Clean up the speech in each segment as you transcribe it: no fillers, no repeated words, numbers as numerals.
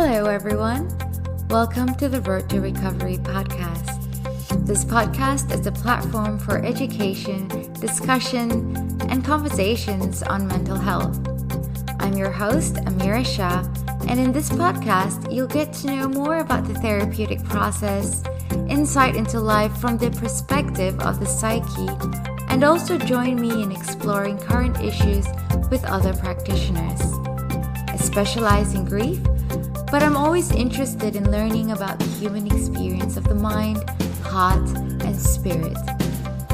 Hello, everyone. Welcome to the Road to Recovery podcast. This podcast is a platform for education, discussion, and conversations on mental health. I'm your host, Amira Shah, and in this podcast, you'll get to know more about the therapeutic process, insight into life from the perspective of the psyche, and also join me in exploring current issues with other practitioners. I specialize in grief, but I'm always interested in learning about the human experience of the mind, heart, and spirit.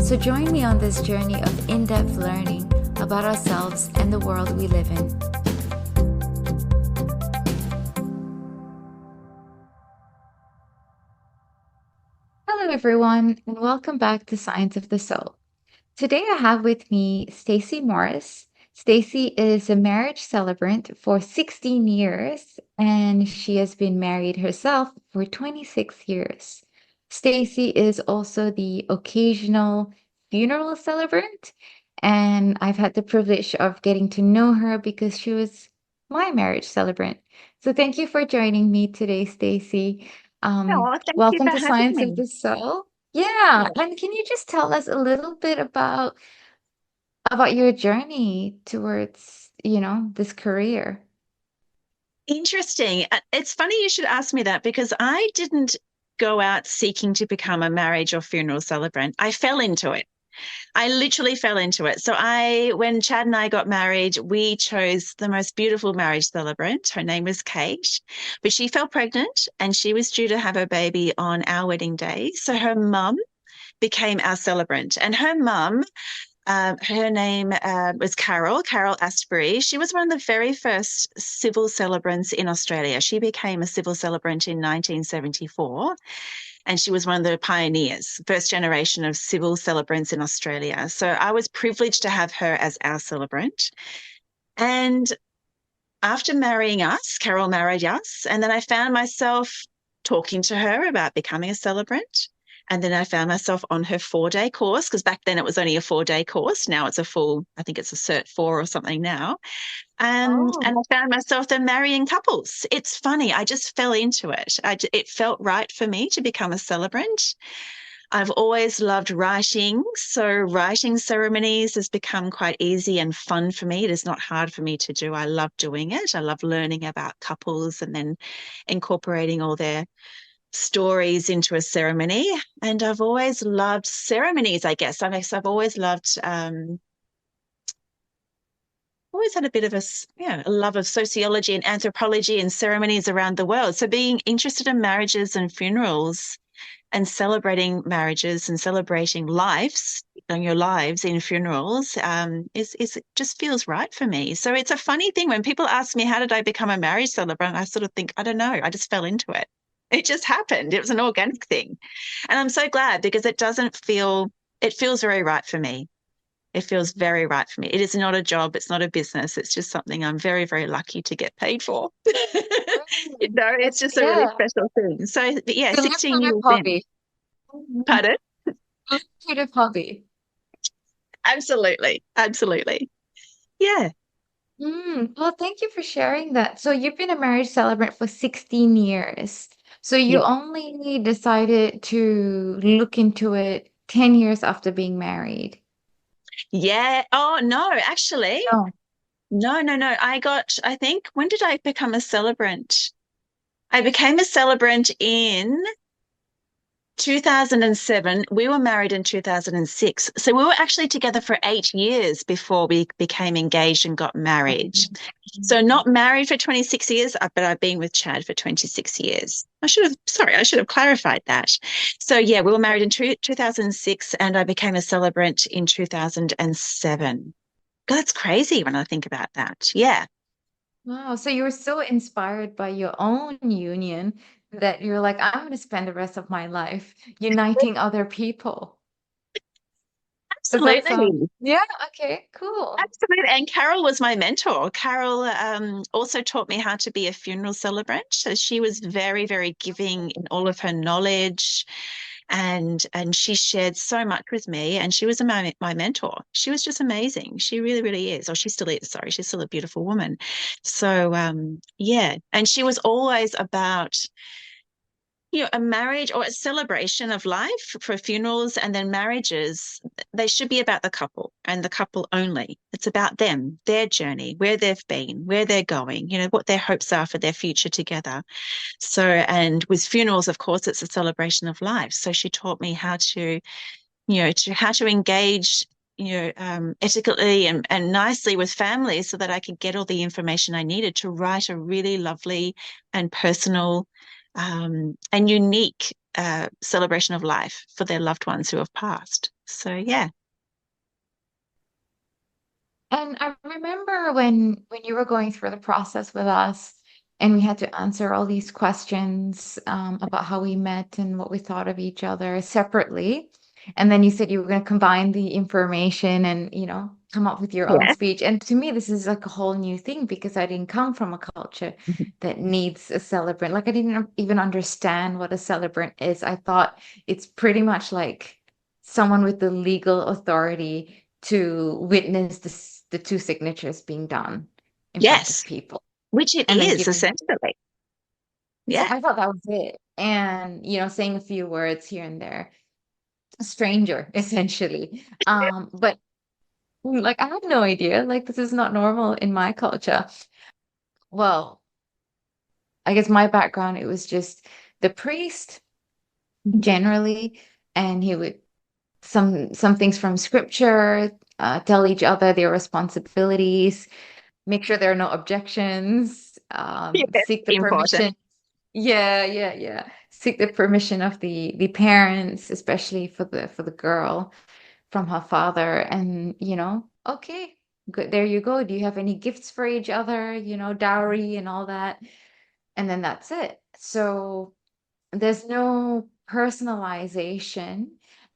So join me on this journey of in-depth learning about ourselves and the world we live in. Hello, everyone, and welcome back to Science of the Soul. Today I have with me Stacey Morris. Stacey is a marriage celebrant for 16 years, and she has been married herself for 26 years. Stacey is also the occasional funeral celebrant, and I've had the privilege of getting to know her because she was my marriage celebrant. So thank you for joining me today, Stacey. Oh, thank you Welcome for to having Science of me. the Soul. Yeah, and can you just tell us a little bit about your journey towards, this career? Interesting. It's funny you should ask me that because I didn't go out seeking to become a marriage or funeral celebrant. I fell into it. I literally fell into it. When Chad and I got married, we chose the most beautiful marriage celebrant. Her name was Kate, but she fell pregnant and she was due to have her baby on our wedding day. So her mum became our celebrant, and her mum her name was Carol Asprey. She was one of the very first civil celebrants in Australia. She became a civil celebrant in 1974, and she was one of the pioneers, first generation of civil celebrants in Australia. So I was privileged to have her as our celebrant. And after marrying us, Carol married us, and then I found myself talking to her about becoming a celebrant. And then I found myself on her 4-day course, because back then it was only a 4-day course. Now it's a full, I think it's a Cert 4 or something now. And Oh, I found myself then marrying couples. It's funny. I just fell into it. It felt right for me to become a celebrant. I've always loved writing. So writing ceremonies has become quite easy and fun for me. It is not hard for me to do. I love doing it. I love learning about couples and then incorporating all their stories into a ceremony. And I've always loved ceremonies, I guess. I've always had a bit of a love of sociology and anthropology and ceremonies around the world. So being interested in marriages and funerals and celebrating marriages and celebrating lives and your lives in funerals is just feels right for me. So it's a funny thing when people ask me, how did I become a marriage celebrant? I sort of think, I don't know. I just fell into it. It just happened. It was an organic thing. And I'm so glad because it feels very right for me. It feels very right for me. It is not a job. It's not a business. It's just something I'm very, very lucky to get paid for. It's just a really yeah, special thing. So, yeah, the 16 lucrative years in. hobby. Pardon? Lucrative hobby. Absolutely. Absolutely. Yeah. Well, thank you for sharing that. So you've been a marriage celebrant for 16 years. So you Yeah. only decided to look into it 10 years after being married. Yeah. Oh, no, actually. No. No, no, no. I think, when did I become a celebrant? I became a celebrant in 2007. We were married in 2006. So we were actually together for 8 years before we became engaged and got married. So not married for 26 years, but I've been with Chad for 26 years. I should have clarified that. So yeah, we were married in 2006 and I became a celebrant in 2007. God, that's crazy when I think about that. Yeah. Wow. So you were so inspired by your own union that you're like, I'm going to spend the rest of my life uniting other people. Does that sound? Absolutely. Yeah. Okay. Cool. Absolutely. And Carol was my mentor. Carol also taught me how to be a funeral celebrant. So she was very, very giving in all of her knowledge and she shared so much with me, and she was my mentor. She was just amazing. She really, really is. Or she still is, sorry. She's still a beautiful woman. So yeah. And she was always about, a marriage or a celebration of life for funerals, and then marriages, they should be about the couple and the couple only. It's about them, their journey, where they've been, where they're going, what their hopes are for their future together. So, and with funerals, of course, it's a celebration of life. So she taught me how to, how to engage, ethically and nicely with families, so that I could get all the information I needed to write a really lovely and personal and unique celebration of life for their loved ones who have passed. So, yeah. And I remember when you were going through the process with us, and we had to answer all these questions about how we met and what we thought of each other separately. And then you said you were going to combine the information and, come up with your own Yeah. speech. And to me, this is like a whole new thing because I didn't come from a culture that needs a celebrant. Like I didn't even understand what a celebrant is. I thought it's pretty much like someone with the legal authority to witness the two signatures being done in front of Yes, people which it and then is giving. essentially. So Yeah. I thought that was it. And, saying a few words here and there. A stranger, essentially. But like I had no idea. Like this is not normal in my culture. Well, I guess my background, it was just the priest generally, and he would some things from scripture, tell each other their responsibilities, make sure there are no objections, Yeah, seek the important. permission. Yeah, yeah, yeah. Seek the permission of the parents, especially for the girl from her father. And, okay, good. There you go. Do you have any gifts for each other? Dowry and all that. And then that's it. So there's no personalization,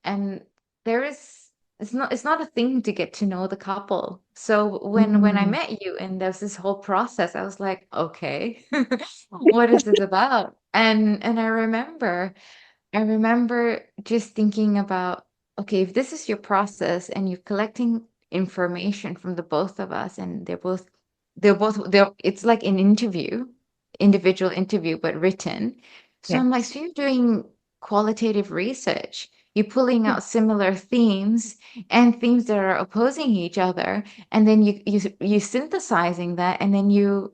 and there is it's not a thing to get to know the couple. So when I Mm. met you and there's this whole process, I was like, okay, what is this about? And I remember just thinking about, okay, if this is your process and you're collecting information from the both of us, and they're it's like an interview, individual interview, but written. So Yeah. I'm like, so you're doing qualitative research. You're pulling Yeah. out similar themes and themes that are opposing each other, and then you synthesizing that, and then you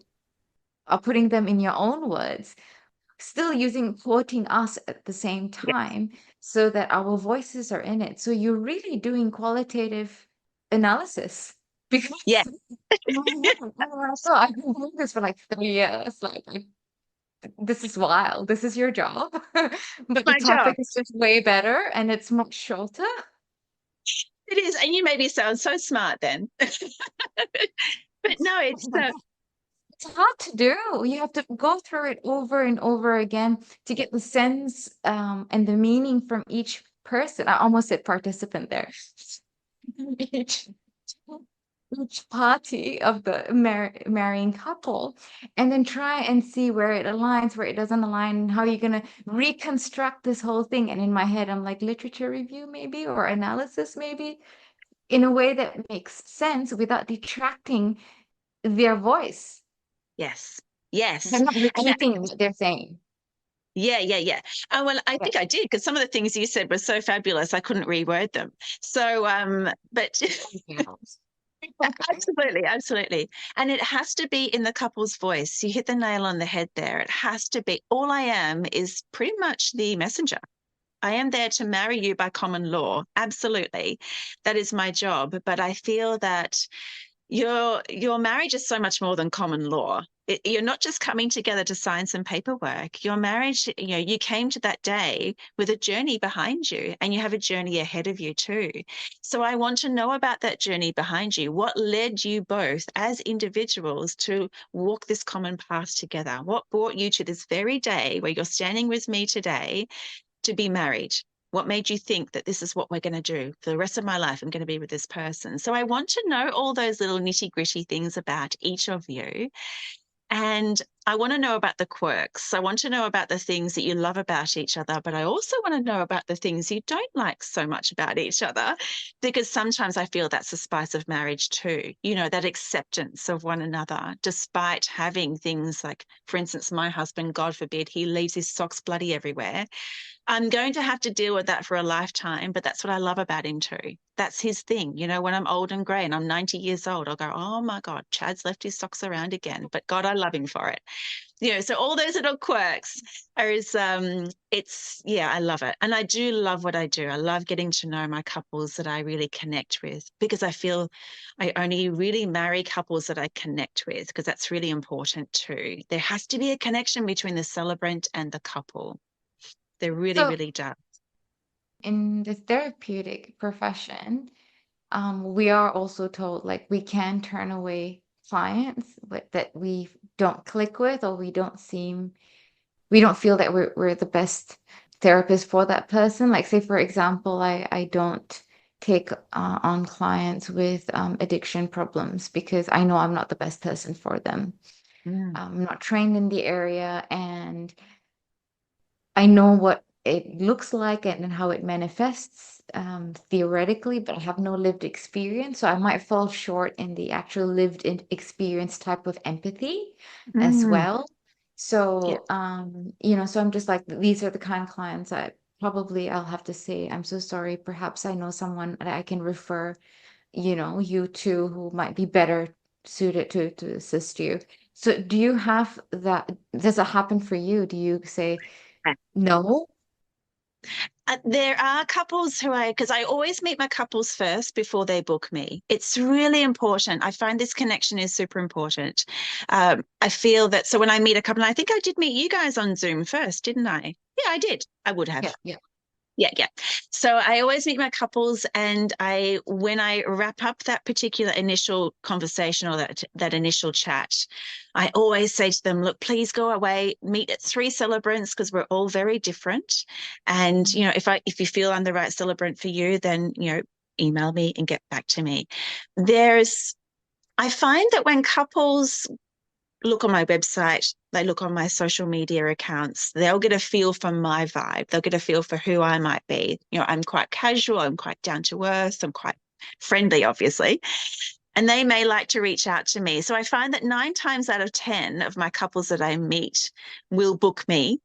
are putting them in your own words, still using quoting us at the same Yeah. time so that our voices are in it. So you're really doing qualitative analysis Yeah. because so I've been doing this for like 3 years. Like this is wild. This is your job. But the My job. topic is just way better and it's much shorter. It is. And you made me sound so smart then. But no, it's It's hard to do. You have to go through it over and over again to get the sense and the meaning from each person. I almost said participant there. Each, each party of the marrying couple, and then try and see where it aligns, where it doesn't align, and how you're going to reconstruct this whole thing. And in my head, I'm like, literature review, maybe, or analysis, maybe, in a way that makes sense without detracting their voice. yes. They're Yes. not And repeating what they're saying. yeah, yeah, yeah. Well, I Yeah. think I did, because some of the things you said were so fabulous, I couldn't reword them. So, but absolutely, absolutely. And it has to be in the couple's voice. You hit the nail on the head there. It has to be. All I am is pretty much the messenger. I am there to marry you by common law. Absolutely. That is my job. But I feel that your marriage is so much more than common law. You're not just coming together to sign some paperwork. Your marriage, you came to that day with a journey behind you, and you have a journey ahead of you too. So I want to know about that journey behind you. What led you both as individuals to walk this common path together? What brought you to this very day where you're standing with me today to be married? What made you think that this is what we're going to do for the rest of my life? I'm going to be with this person. So I want to know all those little nitty gritty things about each of you. And I want to know about the quirks. I want to know about the things that you love about each other, but I also want to know about the things you don't like so much about each other, because sometimes I feel that's the spice of marriage too. You know, that acceptance of one another, despite having things like, for instance, my husband, God forbid, he leaves his socks bloody everywhere. I'm going to have to deal with that for a lifetime, but that's what I love about him too. That's his thing. You know, when I'm old and grey and I'm 90 years old, I'll go, oh my God, Chad's left his socks around again. But God, I love him for it. You know, so all those little quirks yeah, I love it. And I do love what I do. I love getting to know my couples that I really connect with, because I feel I only really marry couples that I connect with, because that's really important too. There has to be a connection between the celebrant and the couple. There really, So really does. in the therapeutic profession, we are also told like we can turn away clients that we don't click with, or we don't feel that we're the best therapist for that person. Like, say, for example, I don't take on clients with addiction problems because I know I'm not the best person for them. Mm. I'm not trained in the area, and I know what it looks like and how it manifests theoretically, but I have no lived experience. So I might fall short in the actual experience type of empathy as Mm. well. Yeah. So, so I'm just like, these are the kind of clients I'll have to say, I'm so sorry. Perhaps I know someone that I can refer, you to, who might be better suited to assist you. So do you have that? Does it happen for you? Do you say, no? There are couples because I always meet my couples first before they book me. It's really important. I find this connection is super important. I feel that, so when I meet a couple, and I think I did meet you guys on Zoom first, didn't I? Yeah, I did. I would Yeah, have. yeah. Yeah, yeah. So I always meet my couples, and when I wrap up that particular initial conversation, or that initial chat, I always say to them, look, please go away, meet at three celebrants, because we're all very different. And, Mhm. if you feel I'm the right celebrant for you, then, email me and get back to me. I find that when couples look on my website, they look on my social media accounts, they'll get a feel for my vibe. They'll get a feel for who I might be. I'm quite casual, I'm quite down to earth, I'm quite friendly, obviously. And they may like to reach out to me. So I find that 9 times out of 10 of my couples that I meet will book me,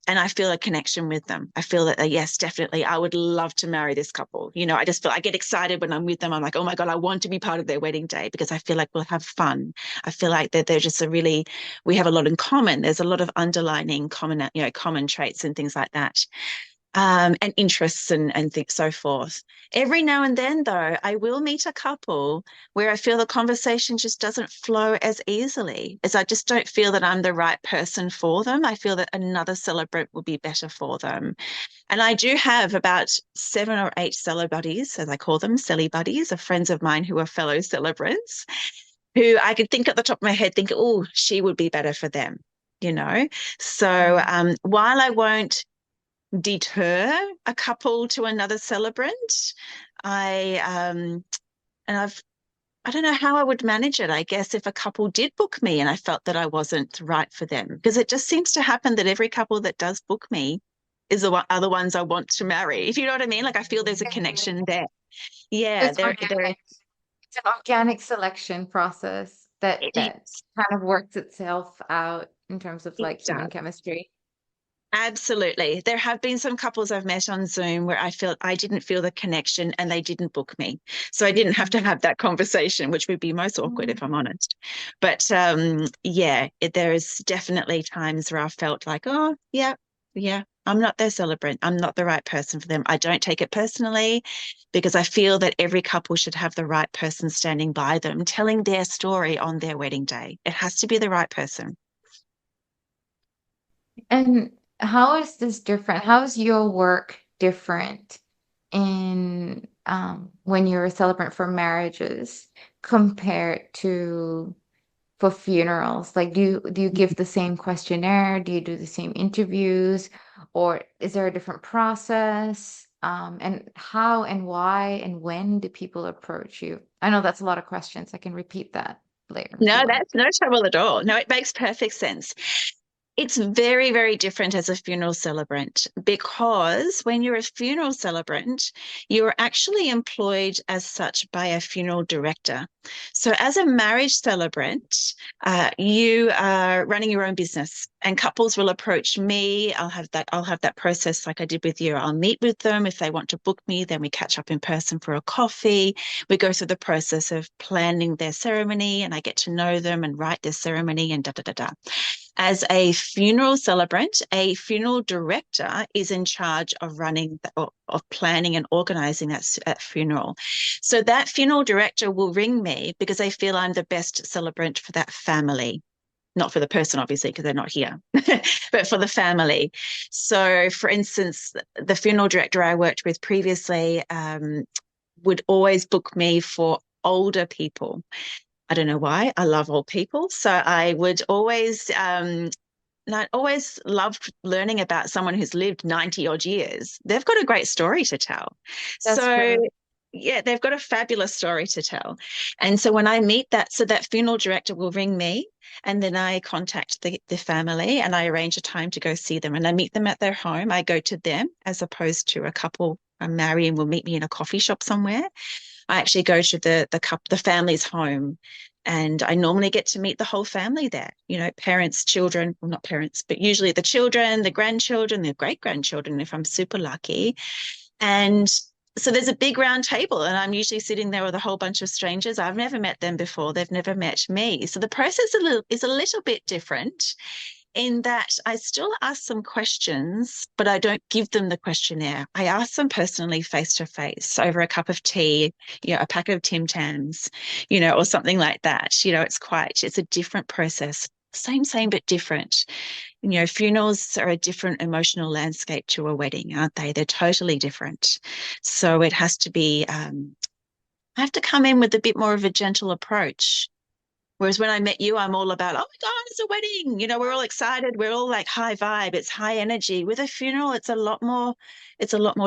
and I feel a connection with them. I feel that, yes, definitely, I would love to marry this couple. I just feel I get excited when I'm with them. I'm like, oh my God, I want to be part of their wedding day, because I feel like we'll have fun. I feel like that they're just we have a lot in common. There's a lot of underlining common traits and things like that. And interests and so forth. Every now and then, though, I will meet a couple where I feel the conversation just doesn't flow as easily, as I just don't feel that I'm the right person for them. I feel that another celebrant would be better for them. And I do have about 7 or 8 cello buddies, as I call them, celly buddies, of friends of mine who are fellow celebrants, who I could think at the top of my head, think, oh, she would be better for them, you know? So Mm. while I won't deter a couple to another celebrant. I and I don't know how I would manage it. I guess if a couple did book me and I felt that I wasn't right for them, because it just seems to happen that every couple that does book me are the ones I want to marry. If you know what I mean? Like, I feel there's a connection there. Yeah, It's there organic. It's an organic selection process it that is. kind of works itself out in terms of It like human does. chemistry. Absolutely. There have been some couples I've met on Zoom where I didn't feel the connection and they didn't book me. So I didn't have to have that conversation, which would be most awkward if I'm Mhm. honest. But yeah, there is definitely times where I felt like, oh, yeah, yeah, I'm not their celebrant. I'm not the right person for them. I don't take it personally, because I feel that every couple should have the right person standing by them, telling their story on their wedding day. It has to be the right person. And how is this different? How is your work different in when you're a celebrant for marriages compared to for funerals? Like, do you give the same questionnaire? Do you do the same interviews, or is there a different process? And how and why and when do people approach you? I know that's a lot of questions. I can repeat that. Blair, if you No, want. that's no trouble at all. No, it makes perfect sense. It's very, very different as a funeral celebrant because when you're a funeral celebrant, you're actually employed as such by a funeral director. So, as a marriage celebrant, you are running your own business, and couples will approach me. I'll have that process like I did with you. I'll meet with them if they want to book me. Then we catch up in person for a coffee. We go through the process of planning their ceremony, and I get to know them and write their ceremony and da da da da. As a funeral celebrant, a funeral director is in charge of of planning and organizing that funeral. So that funeral director will ring me because they feel I'm the best celebrant for that family. Not for the person, obviously, because they're not here, but for the family. So, for instance, the funeral director I worked with previously would always book me for older people. I don't know why. I love old people. So I would always, and I always loved learning about someone who's lived 90 odd years. They've got a great story to tell. That's So, true. yeah, they've got a fabulous story to tell. And so when I meet that funeral director will ring me and then I contact the family and I arrange a time to go see them and I meet them at their home. I go to them as opposed to a couple marry and will meet me in a coffee shop somewhere. I actually go to the family's home, and I normally get to meet the whole family there. You know, parents, children, well, not parents, but usually the children, the grandchildren, the great grandchildren, if I'm super lucky. And so there's a big round table, and I'm usually sitting there with a whole bunch of strangers. I've never met them before; they've never met me. So the process is a little bit different in that I still ask some questions, but I don't give them the questionnaire. I ask them personally face to face over a cup of tea, a packet of Tim Tams, or something like that. It's a different process. Same, but different. Funerals are a different emotional landscape to a wedding, aren't they? They're totally different. So it has to be, I have to come in with a bit more of a gentle approach. Whereas when I met you, I'm all about, oh my God, it's a wedding. We're all excited. We're all like high vibe. It's high energy. With a funeral, it's a lot more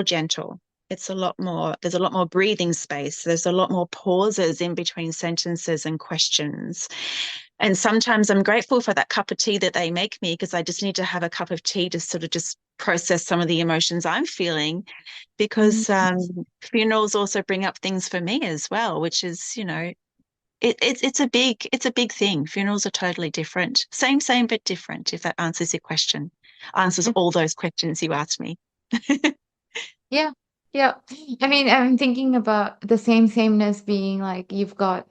gentle. There's a lot more breathing space. There's a lot more pauses in between sentences and questions. And sometimes I'm grateful for that cup of tea that they make me because I just need to have a cup of tea to sort of just process some of the emotions I'm feeling because Mhm. funerals also bring up things for me as well, which is, it's a big thing. Funerals are totally different. Same, but different, if that answers your question. Answers all those questions you asked me. Yeah. Yeah. I mean, I'm thinking about the sameness being like you've got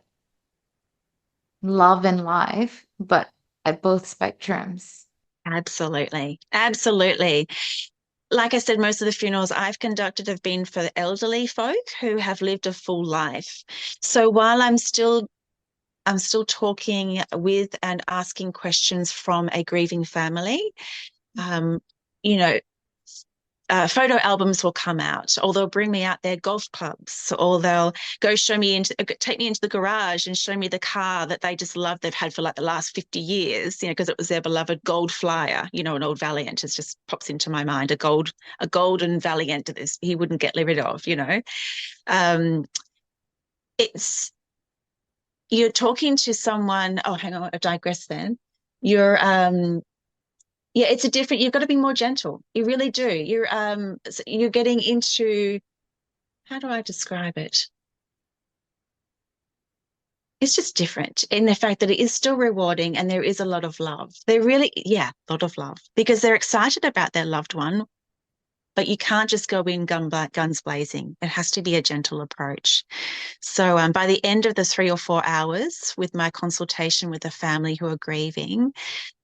love and life, but at both spectrums. Absolutely. Absolutely. Like I said, most of the funerals I've conducted have been for elderly folk who have lived a full life. So while I'm still talking with and asking questions from a grieving family, um, you know, photo albums will come out, or they'll bring me out their golf clubs, or they'll take me into the garage and show me the car that they just love. They've had for like the last 50 years, because it was their beloved gold flyer, an old Valiant. It just pops into my mind, a golden Valiant that he wouldn't get rid of. Um, it's, you're talking to someone. Oh, hang on, I digress then. You're, yeah, it's a different, you've got to be more gentle. You really do. You're getting into, how do I describe it? It's just different in the fact that it is still rewarding and there is a lot of love. Yeah, a lot of love because they're excited about their loved one, but you can't just go in guns blazing. It has to be a gentle approach. So by the end of the 3 or 4 hours with my consultation with the family who are grieving,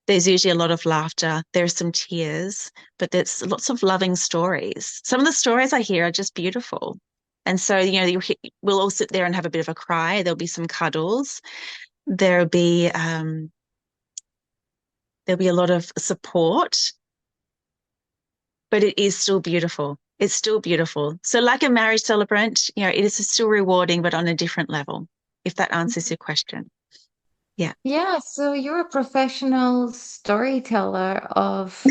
there's usually a lot of laughter. There's some tears, but there's lots of loving stories. Some of the stories I hear are just beautiful. And so, we'll all sit there and have a bit of a cry. There'll be some cuddles. There'll be um, there'll be a lot of support, but it is still beautiful. It's still beautiful. So, like a marriage celebrant, it is still rewarding, but on a different level. If that answers your question, yeah. Yeah, so you're a professional storyteller of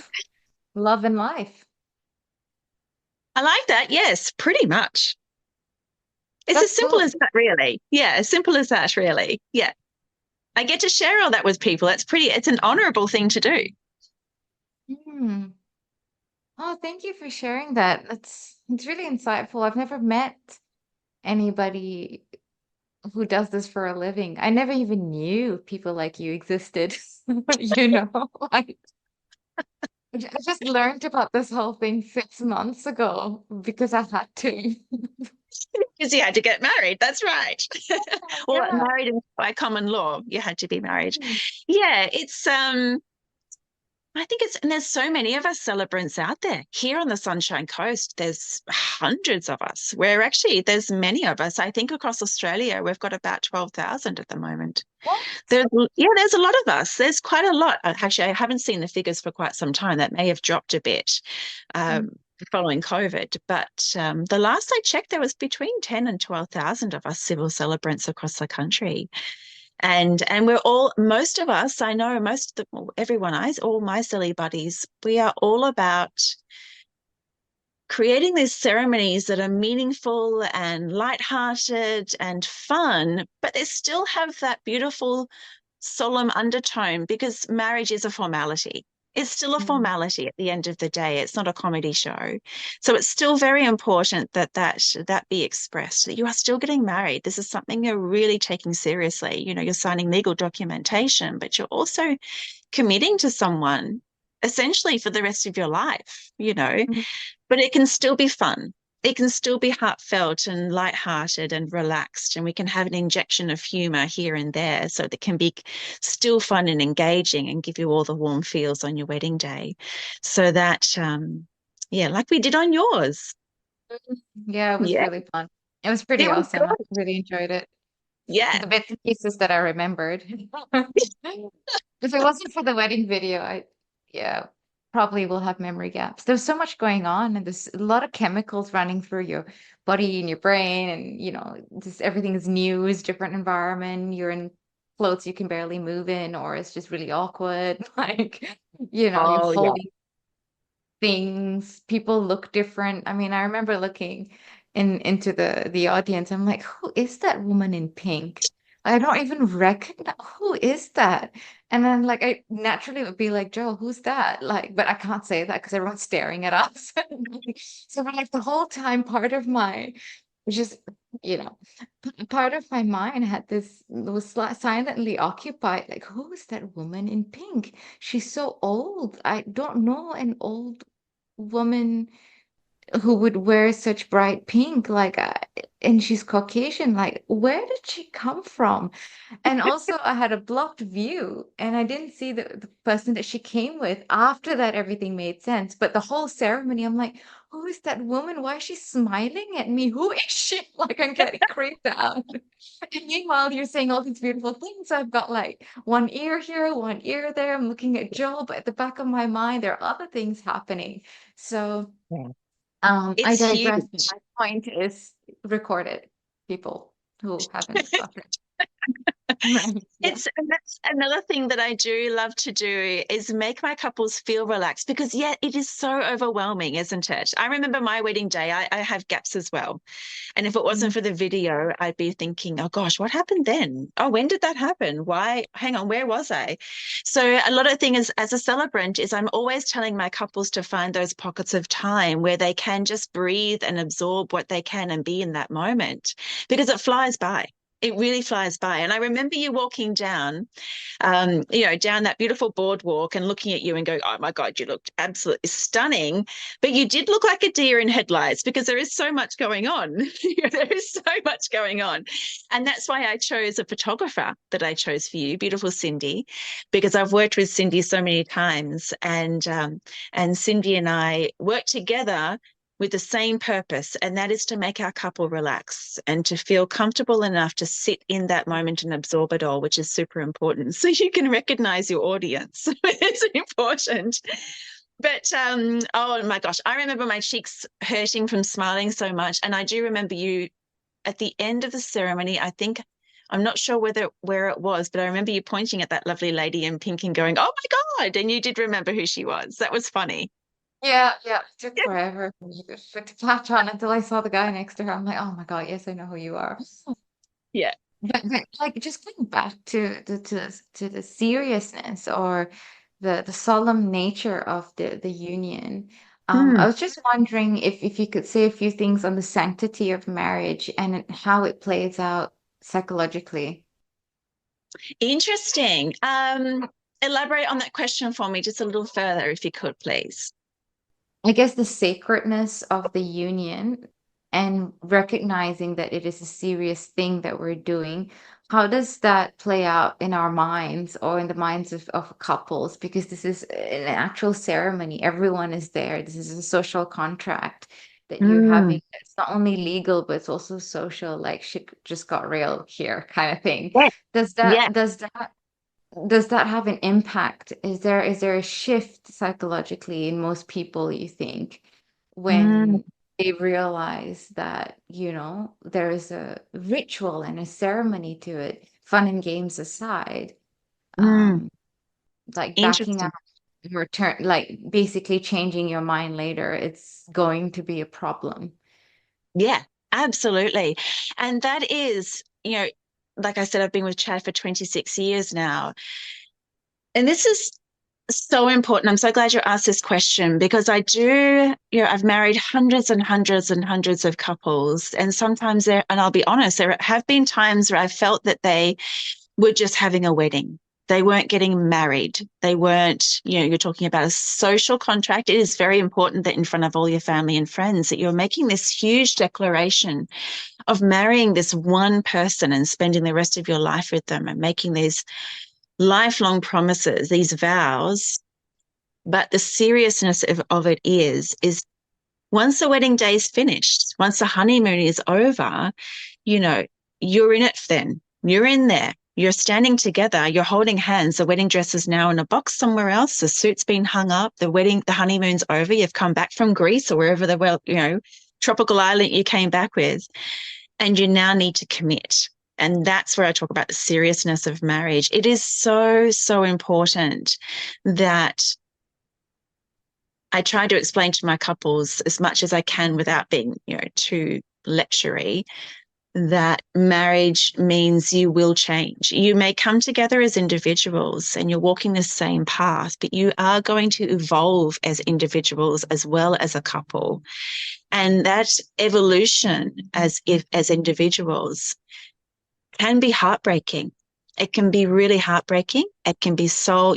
love and life. I like that. Yes, pretty much. It's as That's simple cool. as that, really. Yeah, as simple as that, really. Yeah. I get to share all that with people. It's an honorable thing to do. Hmm. Oh, thank you for sharing that. It's really insightful. I've never met anybody who does this for a living. I never even knew people like you existed. You know, like I just learned about this whole thing 6 months ago because I had to. Because you had to get married. That's right. Well, Yeah. married by common law, you had to be married. Hmm. Yeah, it's I think and there's so many of us celebrants out there. Here on the Sunshine Coast, there's hundreds of us. There's many of us. I think across Australia, we've got about 12,000 at the moment. What? There's, there's a lot of us. There's quite a lot. Actually, I haven't seen the figures for quite some time. That may have dropped a bit Mm. following COVID. But the last I checked, there was between 10 and 12,000 of us civil celebrants across the country. And we're all, most of us, I know most of everyone, all my silly buddies, we are all about creating these ceremonies that are meaningful and lighthearted and fun, but they still have that beautiful solemn undertone because marriage is a formality. It's still a Mm. formality at the end of the day. It's not a comedy show. So it's still very important that be expressed, that you are still getting married. This is something you're really taking seriously. You know, you're signing legal documentation, but you're also committing to someone essentially for the rest of your life, you know, Mm. but it can still be fun. It can still be heartfelt and lighthearted and relaxed, and we can have an injection of humor here and there so that can be still fun and engaging and give you all the warm feels on your wedding day. So that, yeah, like we did on yours. Yeah, it was Yeah, really fun. It was pretty it was awesome. I good. really enjoyed it. Yeah. The bits and pieces that I remembered. If it wasn't for the wedding video, yeah, probably will have memory gaps. There's so much going on, and there's a lot of chemicals running through your body and your brain, and just everything is new, it's different environment. You're in clothes you can barely move in, or it's just really awkward. Like, you're Oh, yeah. holding things, people look different. I mean, I remember looking into the audience. I'm like, who is that woman in pink? I don't even recognize who is that. And then like I naturally would be like, Joe, who's that? Like, but I can't say that because everyone's staring at us. So like the whole time, part of my just you know part of my mind had this was silently occupied, like, who is that woman in pink? She's so old. I don't know an old woman who would wear such bright pink, like, and she's Caucasian. Like, where did she come from? And also, I had a blocked view, and I didn't see the person that she came with. After that, everything made sense. But the whole ceremony, I'm like, who is that woman? Why is she smiling at me? Who is she? Like, I'm getting creeped out. And meanwhile, you're saying all these beautiful things. I've got like one ear here, one ear there. I'm looking at Joe, but at the back of my mind, there are other things happening. So, Yeah. I It's digress. huge. My point is record it, people who haven't got it. Right. Yeah. And that's another thing that I do love to do is make my couples feel relaxed because yeah, it is so overwhelming, isn't it? I remember my wedding day, I have gaps as well. And if it Mhm. wasn't for the video, I'd be thinking, oh gosh, what happened then? Oh, when did that happen? Why? Hang on, where was I? So a lot of things as a celebrant is I'm always telling my couples to find those pockets of time where they can just breathe and absorb what they can and be in that moment because it flies by. It really flies by. And I remember you walking down down that beautiful boardwalk and looking at you and going, oh my God, you looked absolutely stunning. But you did look like a deer in headlights because there is so much going on. There is so much going on. And that's why I chose a photographer that I chose for you, beautiful Cindy, because I've worked with Cindy so many times. And Cindy and I work together with the same purpose, and that is to make our couple relax and to feel comfortable enough to sit in that moment and absorb it all, which is super important. So you can recognize your audience. It's important. But oh my gosh, I remember my cheeks hurting from smiling so much. And I do remember you at the end of the ceremony, I think I'm not sure where it was, but I remember you pointing at that lovely lady in pink and going, "Oh my God." And you did remember who she was. That was funny. Yeah, yeah. It took forever for me to catch on until I saw the guy next to her. I'm like, oh my God, yes, I know who you are. Yeah. But like just going back to the seriousness or the solemn nature of the union. I Mm, was just wondering if you could say a few things on the sanctity of marriage and how it plays out psychologically. interesting. Elaborate on that question for me just a little further, if you could, please. I guess the sacredness of the union and recognizing that it is a serious thing that we're doing. How does that play out in our minds or in the minds of couples? Because this is an actual ceremony. Everyone is there. This is a social contract that you're Mm, having. It's not only legal, but it's also social, like shit just got real here kind of thing. yeah, Does yeah. that have an impact? Is there a shift psychologically in most people, you think, Mm, when they realize that, there is a ritual and a ceremony to it, fun and games aside, mm, um, like backing interesting. out your turn, like basically changing your mind later, it's going to be a problem. Yeah, absolutely. And that is, like I said, I've been with Chad for 26 years now. And this is so important. I'm so glad you asked this question because I've married hundreds and hundreds and hundreds of couples. And sometimes and I'll be honest, there have been times where I felt that they were just having a wedding. They weren't getting married. They weren't, you're talking about a social contract. It is very important that in front of all your family and friends that you're making this huge declaration of marrying this one person and spending the rest of your life with them and making these lifelong promises, these vows. But the seriousness of it is once the wedding day is finished, once the honeymoon is over, you know, you're in it then. You're in there. You're standing together. You're holding hands. The wedding dress is now in a box somewhere else. The suit's been hung up. The honeymoon's over. You've come back from Greece or wherever tropical island you came back with, and you now need to commit. And that's where I talk about the seriousness of marriage. It is so, so important that I try to explain to my couples as much as I can without being, too lectury, that marriage means you will change. You may come together as individuals and you're walking the same path, but you are going to evolve as individuals as well as a couple. And that evolution as individuals can be heartbreaking. It can be really heartbreaking. It can be soul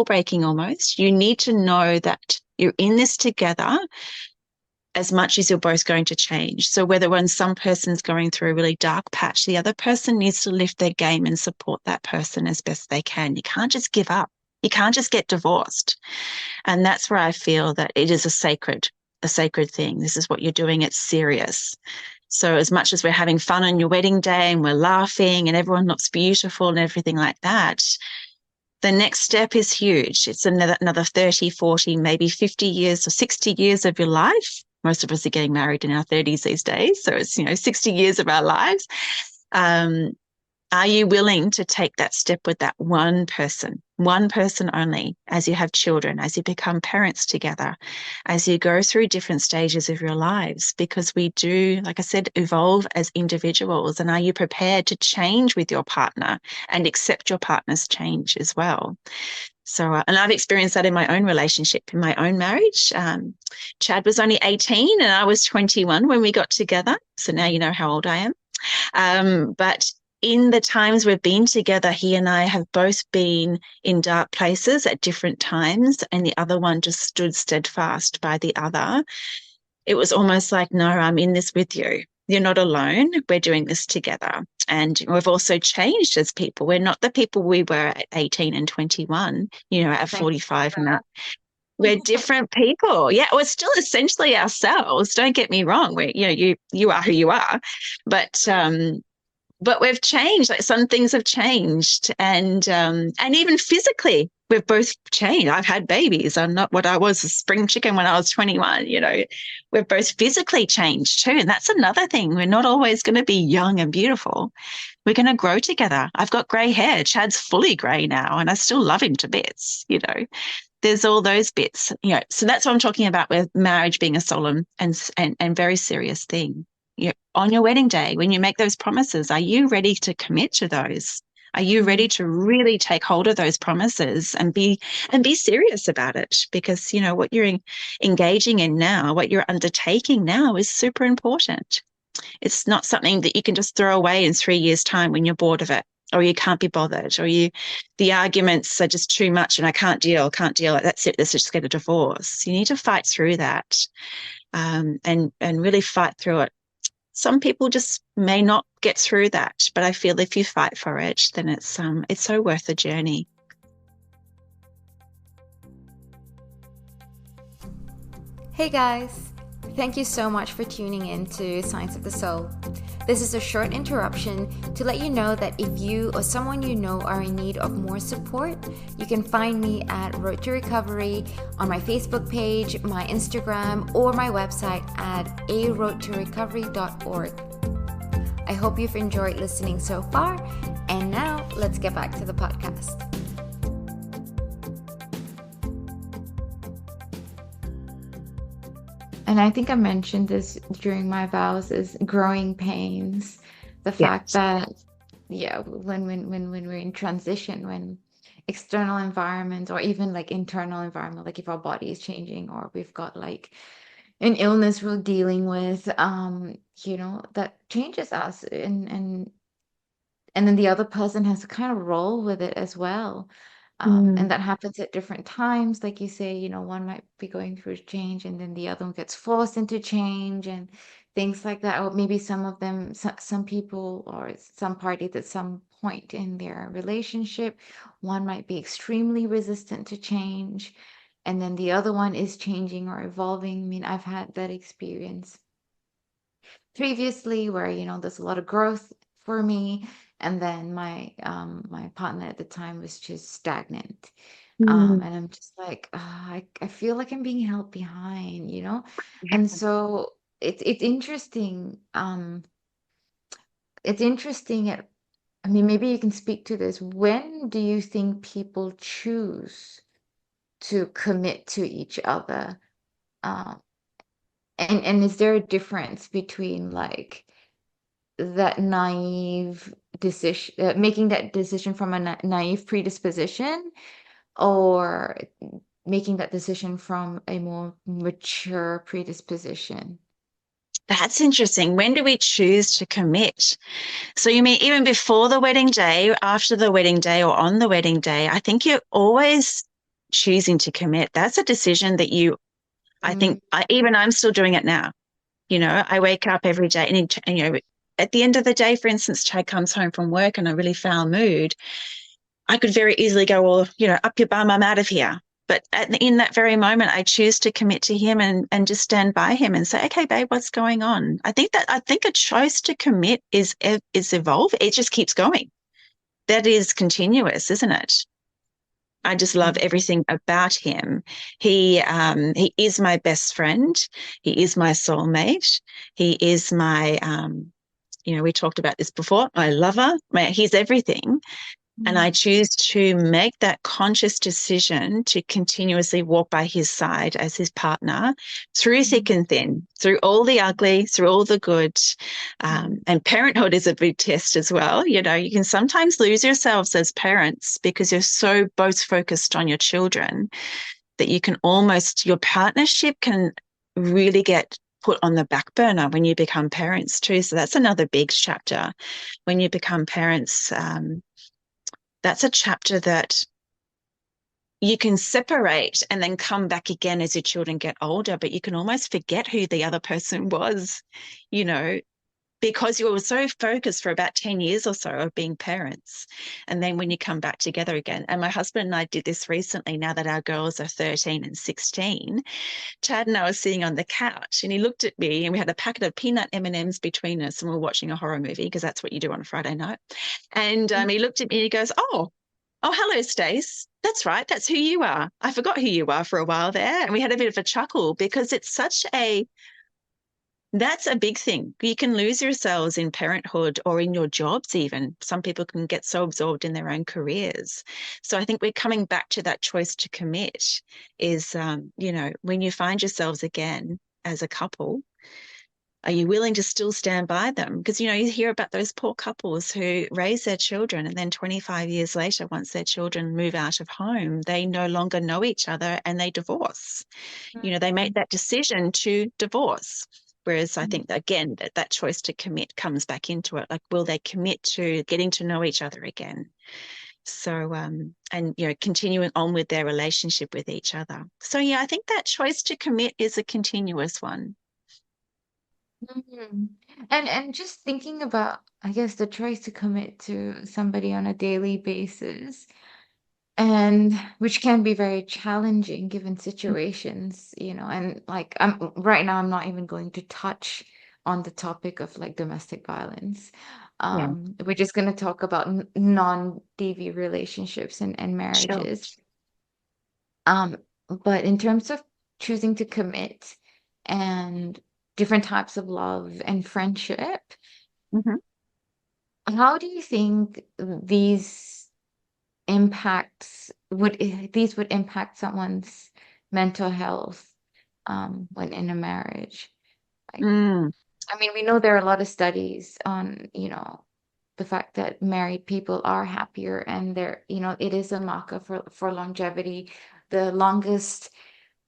breaking almost. You need to know that you're in this together as much as you're both going to change. So whether when some person's going through a really dark patch, the other person needs to lift their game and support that person as best they can. You can't just give up. You can't just get divorced. And that's where I feel that it is a sacred thing. This is what you're doing. It's serious. So as much as we're having fun on your wedding day and we're laughing and everyone looks beautiful and everything like that, the next step is huge. It's another 30, 40, maybe 50 years or 60 years of your life. Most of us are getting married in our 30s these days. So it's, 60 years of our lives. Um, are you willing to take that step with that one person only, as you have children, as you become parents together, as you go through different stages of your lives? Because we do, like I said, evolve as individuals. And are you prepared to change with your partner and accept your partner's change as well? So, and I've experienced that in my own relationship, in my own marriage. Chad was only 18 and I was 21 when we got together. So now you know how old I am. But in the times we've been together, he and I have both been in dark places at different times, and the other one just stood steadfast by the other. It was almost like, no, I'm in this with you. You're not alone. We're doing this together. And we've also changed as people. We're not the people we were at 18 and 21, at Thank 45 and that. you. We're different people. Yeah, we're still essentially ourselves. Don't get me wrong. We're, you are who you are. But we've changed. Like some things have changed, and even physically, we've both changed. I've had babies. I'm not what I was, a spring chicken when I was 21. We've both physically changed too, and that's another thing. We're not always going to be young and beautiful. We're going to grow together. I've got grey hair. Chad's fully grey now, and I still love him to bits. There's all those bits. So that's what I'm talking about with marriage being a solemn and very serious thing. on your wedding day, when you make those promises, are you ready to commit to those? Are you ready to really take hold of those promises and be serious about it? Because, what you're engaging in now, what you're undertaking now is super important. It's not something that you can just throw away in 3 years' time when you're bored of it, or you can't be bothered, or the arguments are just too much and I can't deal. That's it. Let's just get a divorce. You need to fight through that, and really fight through it. Some people just may not get through that, but I feel if you fight for it, then it's so worth the journey. Hey guys, thank you so much for tuning in to Signs of the Soul. This is a short interruption to let you know that if you or someone you know are in need of more support, you can find me at Road to Recovery on my Facebook page, my Instagram, or my website at aroadtorecovery.org. I hope you've enjoyed listening so far, and now let's get back to the podcast. And I think I mentioned this during my vows, is growing pains. The fact that, when we're in transition, when external environment or even like internal environment, like if our body is changing or we've got like an illness we're dealing with, that changes us, and then the other person has to kind of roll with it as well. And that happens at different times. Like you say, one might be going through change and then the other one gets forced into change and things like that. Or maybe some of them, some people or some parties at some point in their relationship, one might be extremely resistant to change. And then the other one is changing or evolving. I mean, I've had that experience previously where, there's a lot of growth for me. And then my partner at the time was just stagnant. And I'm just like, I feel like I'm being held behind, And so it's interesting. It's interesting I mean, maybe you can speak to this. When do you think people choose to commit to each other? And is there a difference between like that naive decision, making that decision from a naive predisposition, or making that decision from a more mature predisposition? That's interesting. When do we choose to commit? So you mean even before the wedding day, after the wedding day, or on the wedding day? I think you're always choosing to commit. That's a decision that I think, even I'm still doing it now. I wake up every day and at the end of the day, for instance, Chad comes home from work in a really foul mood. I could very easily go, well, up your bum, I'm out of here. But in that very moment, I choose to commit to him and just stand by him and say, okay, babe, what's going on? I think a choice to commit is evolve. It just keeps going. That is continuous, isn't it? I just love everything about him. He is my best friend. He is my soulmate. He is my, we talked about this before, my lover. He's everything. And I choose to make that conscious decision to continuously walk by his side as his partner through thick and thin, through all the ugly, through all the good. And parenthood is a big test as well. You can sometimes lose yourselves as parents because you're so both focused on your children that your partnership can really get put on the back burner when you become parents too. So that's another big chapter. When you become parents, that's a chapter that you can separate and then come back again as your children get older, but you can almost forget who the other person was, because you were so focused for about 10 years or so of being parents. And then when you come back together again, and my husband and I did this recently, now that our girls are 13 and 16, Chad and I were sitting on the couch and he looked at me and we had a packet of peanut M&Ms between us and we were watching a horror movie because that's what you do on a Friday night. And he looked at me and he goes, oh, hello, Stace. That's right. That's who you are. I forgot who you are for a while there. And we had a bit of a chuckle because that's a big thing. You can lose yourselves in parenthood or in your jobs even. Some people can get so absorbed in their own careers. So I think we're coming back to that choice to commit is, when you find yourselves again as a couple, Are you willing to still stand by them? Because, you hear about those poor couples who raise their children and then 25 years later, once their children move out of home, they no longer know each other and they divorce. They make that decision to divorce. Whereas I think, again, that choice to commit comes back into it. Like, will they commit to getting to know each other again? So, and, continuing on with their relationship with each other. So, yeah, I think that choice to commit is a continuous one. Mhm. And just thinking about, I guess, the choice to commit to somebody on a daily basis, and which can be very challenging given situations, and like I'm right now, I'm not even going to touch on the topic of like domestic violence. Yeah, We're just going to talk about non-DV relationships and sure. marriages. Um, but in terms of choosing to commit and different types of love and friendship, Mm-hmm. how do you think these would impact someone's mental health when in a marriage? Like, Mm, I mean, we know there are a lot of studies on, the fact that married people are happier and it is a marker for longevity. The longest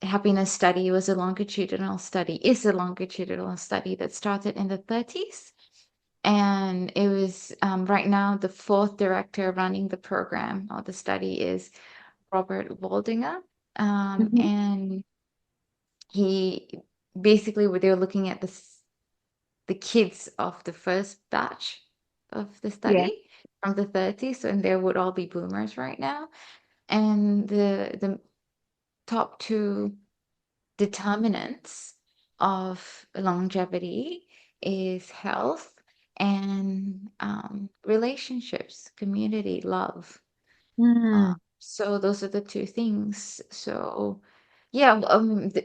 happiness study was a longitudinal study, is a longitudinal study that started in the 30s. And it was right now the fourth director running the program or the study is Robert Waldinger. mhm. And he basically they were looking at the kids of the first batch of the Yeah. study from the 30s, and they would all be boomers right now. And the top two determinants of longevity is health and relationships, community, love. Mm, So those are the two things. So yeah,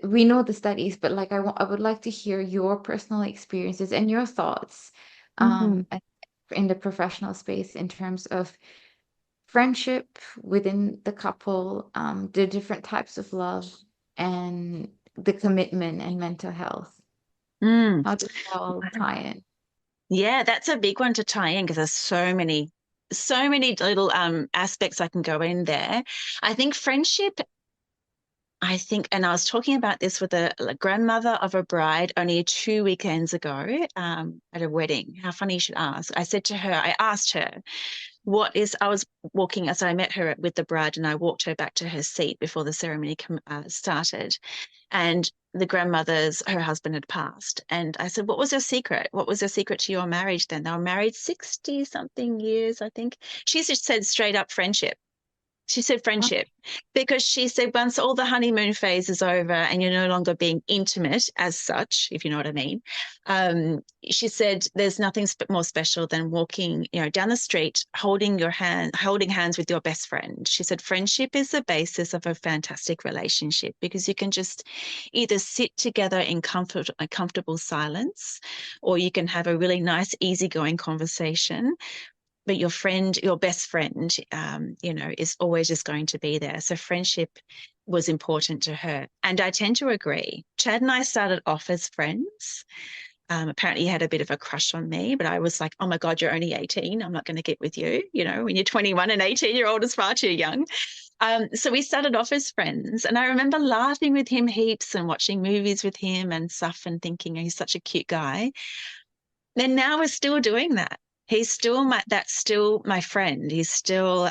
we know the studies, but like I would like to hear your personal experiences and your thoughts mm, in the professional space in terms of friendship within the couple, the different types of love, and the commitment and mental health. mm. How does it all tie in? Yeah, that's a big one to tie in because there's so many little aspects I can go in there. I think friendship, and I was talking about this with a grandmother of a bride only 2 weekends ago at a wedding. How funny you should ask. I asked her, I was walking, as I met her with the bride and I walked her back to her seat before the ceremony started. And her husband had passed. And I said, what was your secret? What was your secret to your marriage then? They were married 60 something years, I think. She just said straight up friendship. She said friendship because she said once all the honeymoon phase is over and you're no longer being intimate as such, if you know what I mean. She said there's nothing more special than walking, down the street, holding hands with your best friend. She said friendship is the basis of a fantastic relationship because you can just either sit together in comfortable silence, or you can have a really nice, easygoing conversation, but your best friend, is always just going to be there. So friendship was important to her. And I tend to agree. Chad and I started off as friends. Apparently he had a bit of a crush on me, but I was like, oh my God, you're only 18. I'm not going to get with you. When you're 21, an 18-year-old is far too young. So we started off as friends. And I remember laughing with him heaps and watching movies with him and stuff and thinking, oh, he's such a cute guy. Then now we're still doing that. That's still my friend. He's still,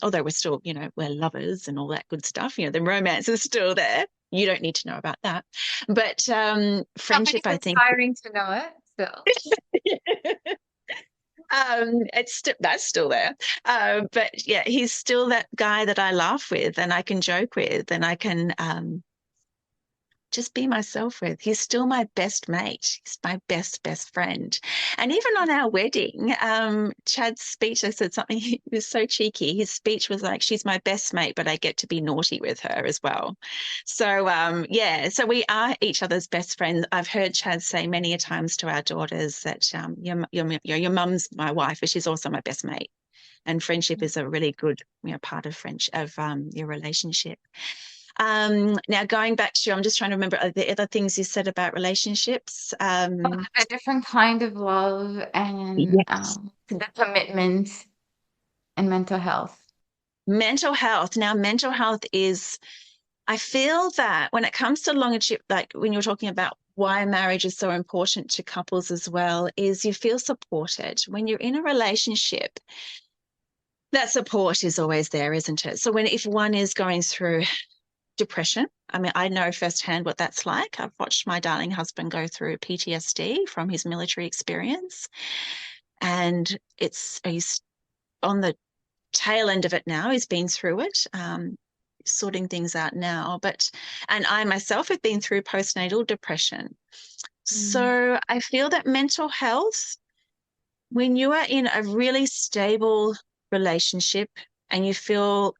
although we're still, we're lovers and all that good stuff. The romance is still there. You don't need to know about that. But Somebody's friendship, I think, inspiring to know it still. that's still there. But yeah, he's still that guy that I laugh with and I can joke with and I can just be myself with. He's still my best mate. He's my best friend. And even on our wedding, Chad's speech, I said something, he was so cheeky. His speech was like, she's my best mate, but I get to be naughty with her as well. So, yeah, so we are each other's best friends. I've heard Chad say many a times to our daughters that your mum's my wife, but she's also my best mate. And friendship is a really good, part of your relationship. Now going back to, I'm just trying to remember the other things you said about relationships. A different kind of love and Yes. the commitment and mental health. Mental health. Now, mental health is, I feel that when it comes to longevity, like when you're talking about why marriage is so important to couples as well, is you feel supported. When you're in a relationship, that support is always there, isn't it? So if one is going through depression, I mean, I know firsthand what that's like. I've watched my darling husband go through PTSD from his military experience, and he's on the tail end of it now. He's been through it, sorting things out now. And I myself have been through postnatal depression. Mm. So I feel that mental health, when you are in a really stable relationship and you feel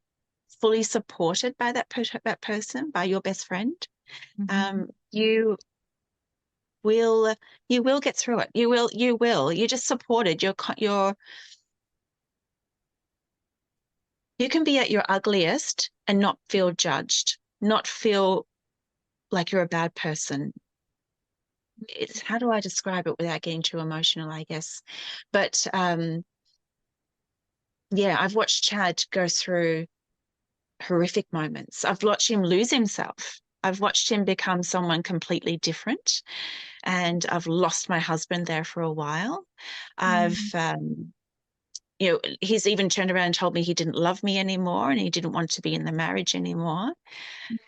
fully supported by that person, by your best friend, Mhm. you will get through it. You're just supported. You can be at your ugliest and not feel judged, not feel like you're a bad person. It's, how do I describe it without getting too emotional, I guess. But yeah, I've watched Chad go through horrific moments. I've watched him lose himself. I've watched him become someone completely different. And I've lost my husband there for a while. I've Mm. he's even turned around and told me he didn't love me anymore and he didn't want to be in the marriage anymore.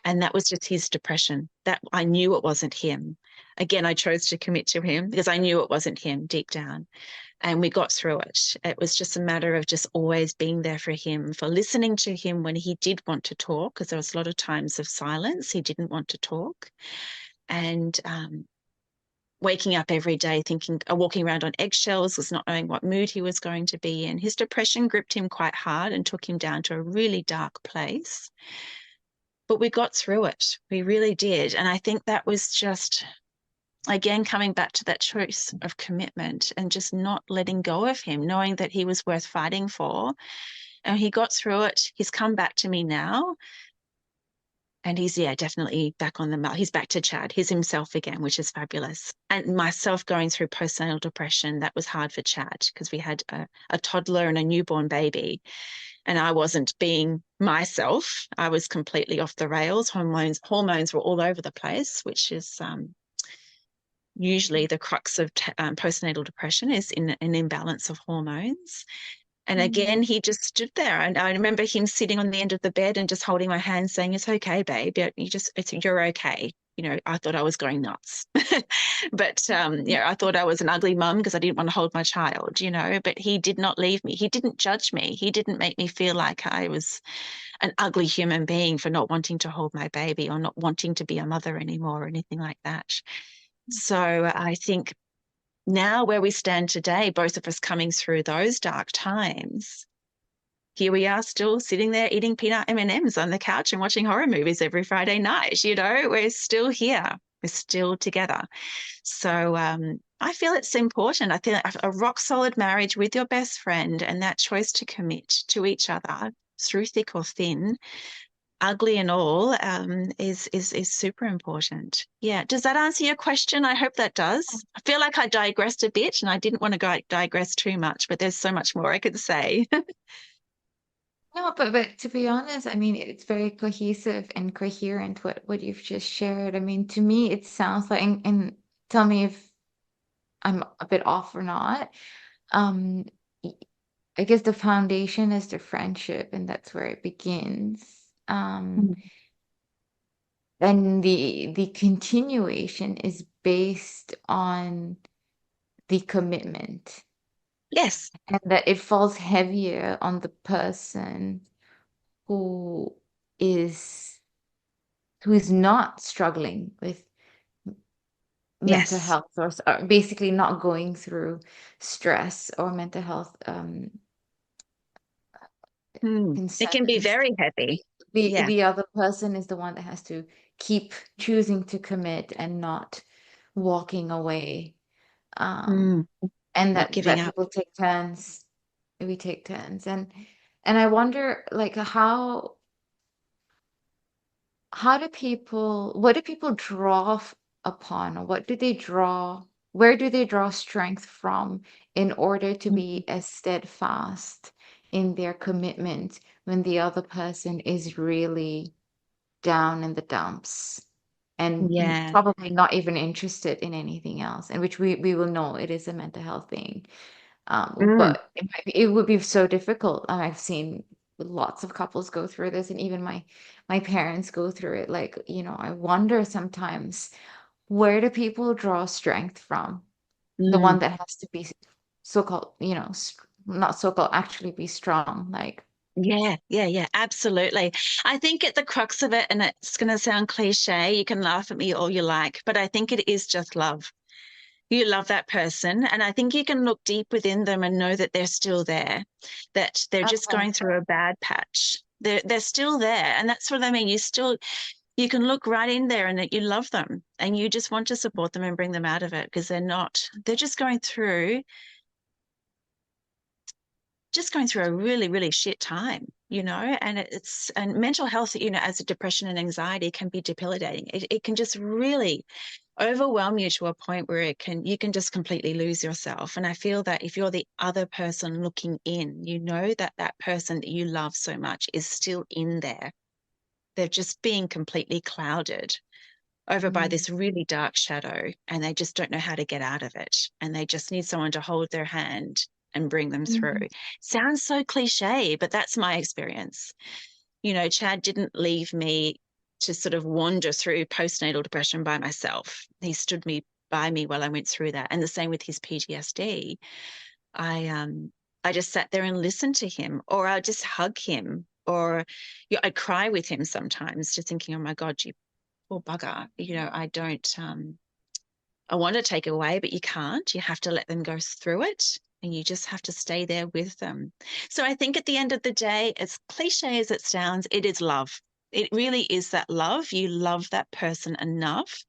And that was just his depression. That I knew it wasn't him. Again, I chose to commit to him because I knew it wasn't him deep down. And we got through it. It was just a matter of just always being there for him, for listening to him when he did want to talk, because there was a lot of times of silence. He didn't want to talk. And waking up every day thinking, walking around on eggshells, was not knowing what mood he was going to be in. His depression gripped him quite hard and took him down to a really dark place. But we got through it. We really did. And I think that was just, again, coming back to that choice of commitment and just not letting go of him, knowing that he was worth fighting for. And he got through it. He's come back to me now. And he's, yeah, definitely back on the map. He's back to Chad. He's himself again, which is fabulous. And myself going through postnatal depression, that was hard for Chad because we had a toddler and a newborn baby. And I wasn't being myself. I was completely off the rails. Hormones were all over the place, which is usually the crux of postnatal depression, is in an imbalance of hormones. And again, Mm. he just stood there. And I remember him sitting on the end of the bed and just holding my hand saying, "It's okay, babe. You're okay." I thought I was going nuts. But yeah, I thought I was an ugly mum because I didn't want to hold my child, but he did not leave me. He didn't judge me. He didn't make me feel like I was an ugly human being for not wanting to hold my baby or not wanting to be a mother anymore or anything like that. So I think now where we stand today, both of us coming through those dark times, here we are still sitting there eating peanut M&Ms on the couch and watching horror movies every Friday night. We're still here. We're still together. So I feel it's important. I feel a rock solid marriage with your best friend and that choice to commit to each other through thick or thin, ugly and all, is super important. Yeah. Does that answer your question? I hope that does. I feel like I digressed a bit and I didn't want to digress too much, but there's so much more I could say. No, but to be honest, I mean, it's very cohesive and coherent what you've just shared. I mean, to me, it sounds like, and tell me if I'm a bit off or not. Um, y- I guess the foundation is the friendship, and that's where it begins. And the continuation is based on the commitment, Yes. and that it falls heavier on the person who is who is not struggling with mental Yes. health, or basically not going through stress or mental health It can be concerns. very heavy. the Yeah. the other person is the one that has to keep choosing to commit and not walking away. um Mm. and Not that giving that up. people take turns. We take turns, and I wonder, like, what do people draw upon, or where do they draw strength from in order to Mhm. be as steadfast in their commitment when the other person is really down in the dumps and Yeah. probably not even interested in anything else, and which we will know it is a mental health thing. Mm. But it would be so difficult. I've seen lots of couples go through this, and even my parents go through it. Like, I wonder sometimes, where do people draw strength from? The one Mm. that has to be so-called, not so-called, actually be strong. Like, Yeah, yeah, yeah, absolutely. I think at the crux of it, and it's going to sound cliche, you can laugh at me all you like, but I think it is just love. You love that person, and I think you can look deep within them and know that they're still there, that they're just okay. going through a bad patch. They're still there, and that's what I mean. You can look right in there and that you love them, and you just want to support them and bring them out of it because they're just going through a really, really shit time, and and mental health, as a depression and anxiety can be debilitating. It can just really overwhelm you to a point where you can just completely lose yourself. And I feel that if you're the other person looking in, you know that that person that you love so much is still in there. They're just being completely clouded over by Mm, this really dark shadow, and they just don't know how to get out of it. And they just need someone to hold their hand and bring them through. mm, Sounds so cliche, but that's my experience. Chad didn't leave me to sort of wander through postnatal depression by myself. He stood by me while I went through that. And the same with his PTSD. I just sat there and listened to him, or I'd just hug him, or I'd cry with him sometimes, just thinking, oh my God, you poor bugger. I don't I want to take away, but you can't. You have to let them go through it, and you just have to stay there with them. So I think at the end of the day, as cliche as it sounds, it is love. It really is that love. You love that person enough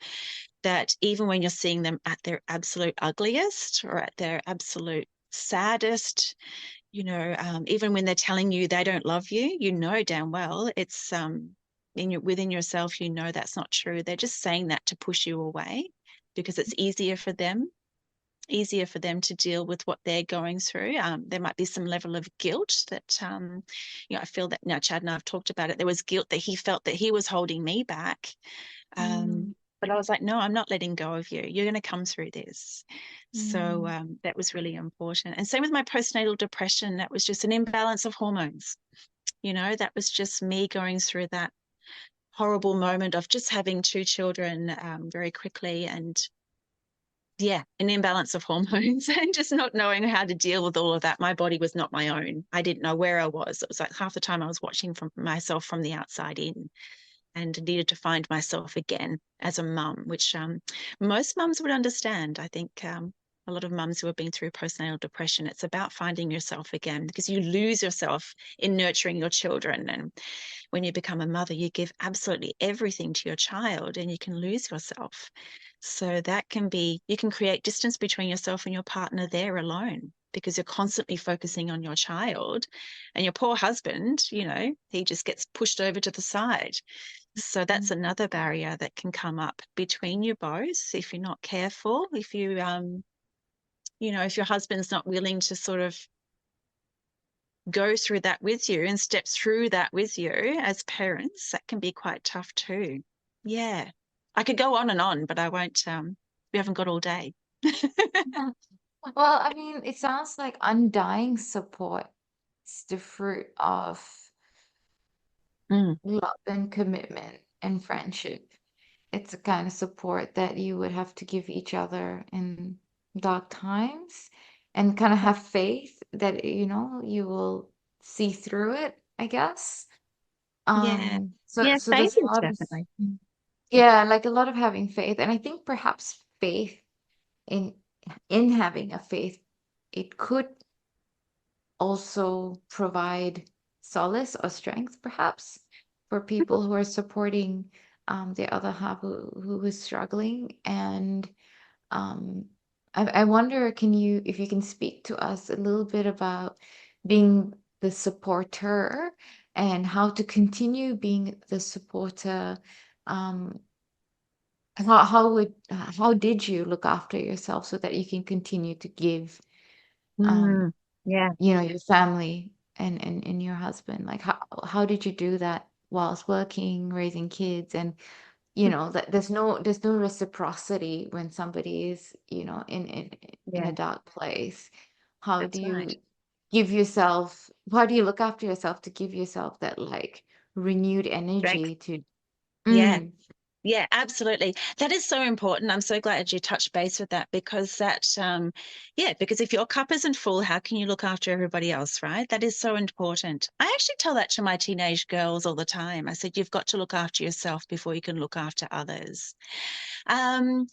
that even when you're seeing them at their absolute ugliest or at their absolute saddest, even when they're telling you they don't love you, damn well it's within yourself, that's not true. They're just saying that to push you away because it's easier for them to deal with what they're going through. There might be some level of guilt that, I feel that now Chad and I have talked about it. There was guilt that he felt that he was holding me back. mm, But I was like, no, I'm not letting go of you. You're going to come through this. So mm, that was really important. And same with my postnatal depression. That was just an imbalance of hormones. That was just me going through that horrible moment of just having two children very quickly, and yeah, an imbalance of hormones and just not knowing how to deal with all of that. My body was not my own. I didn't know where I was. It was like half the time I was watching from myself from the outside in, and needed to find myself again as a mum, which most mums would understand. I think a lot of mums who have been through postnatal depression, it's about finding yourself again because you lose yourself in nurturing your children. And when you become a mother, you give absolutely everything to your child and you can lose yourself. So you can create distance between yourself and your partner there alone because you're constantly focusing on your child, and your poor husband, he just gets pushed over to the side. So that's mm, another barrier that can come up between you both if you're not careful. If your husband's not willing to sort of go through that with you and step through that with you as parents, that can be quite tough too. Yeah. I could go on and on, but I won't. We haven't got all day. mm. Well, I mean, it sounds like undying support is the fruit of Mm. love and commitment and friendship. It's a kind of support that you would have to give each other in dark times, and kind of have faith that, you will see through it, I guess. Yeah. So Yeah, so faith there's a is lot of, definitely. yeah, like a lot of having faith. And I think perhaps faith in having a faith, it could also provide solace or strength, perhaps, for people who are supporting the other half who is struggling. And um, I wonder, if you can speak to us a little bit about being the supporter and how to continue being the supporter. Um, how did you look after yourself so that you can continue to give, um, Mm, yeah, your family and your husband? Like how did you do that whilst working, raising kids, and that there's no reciprocity when somebody is, in a yeah, dark place. How do that's right. you how do you look after yourself to give yourself that, like, renewed Strength. energy to Yeah. mm, Yeah, absolutely. That is so important. I'm so glad you touched base with that because yeah, because if your cup isn't full, how can you look after everybody else, right? That is so important. I actually tell that to my teenage girls all the time. I said, you've got to look after yourself before you can look after others. Um,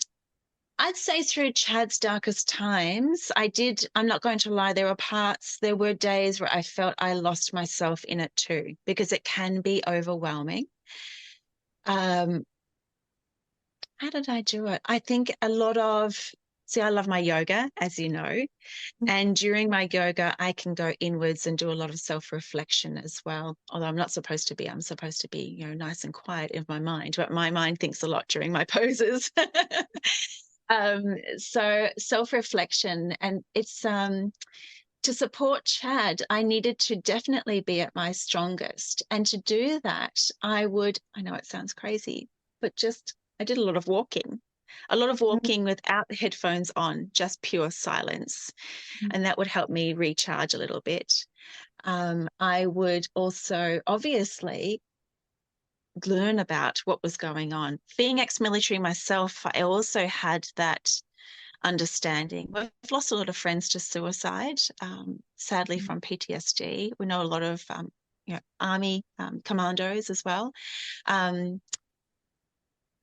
I'd say through Chad's darkest times, I'm not going to lie, there were days where I felt I lost myself in it too, because it can be overwhelming. Um, How did I do it? I think see, I love my yoga, as you know. And during my yoga, I can go inwards and do a lot of self-reflection as well. Although I'm not supposed to be, I'm supposed to be, nice and quiet in my mind, but my mind thinks a lot during my poses. So self-reflection, and it's to support Chad, I needed to definitely be at my strongest. And to do that, I know it sounds crazy, but I did a lot of mm, walking without headphones on, just pure silence. mm, And that would help me recharge a little bit. I would also obviously learn about what was going on. Being ex-military myself, I also had that understanding. We've lost a lot of friends to suicide, sadly mm, from PTSD. We know a lot of Army commandos as well. Um,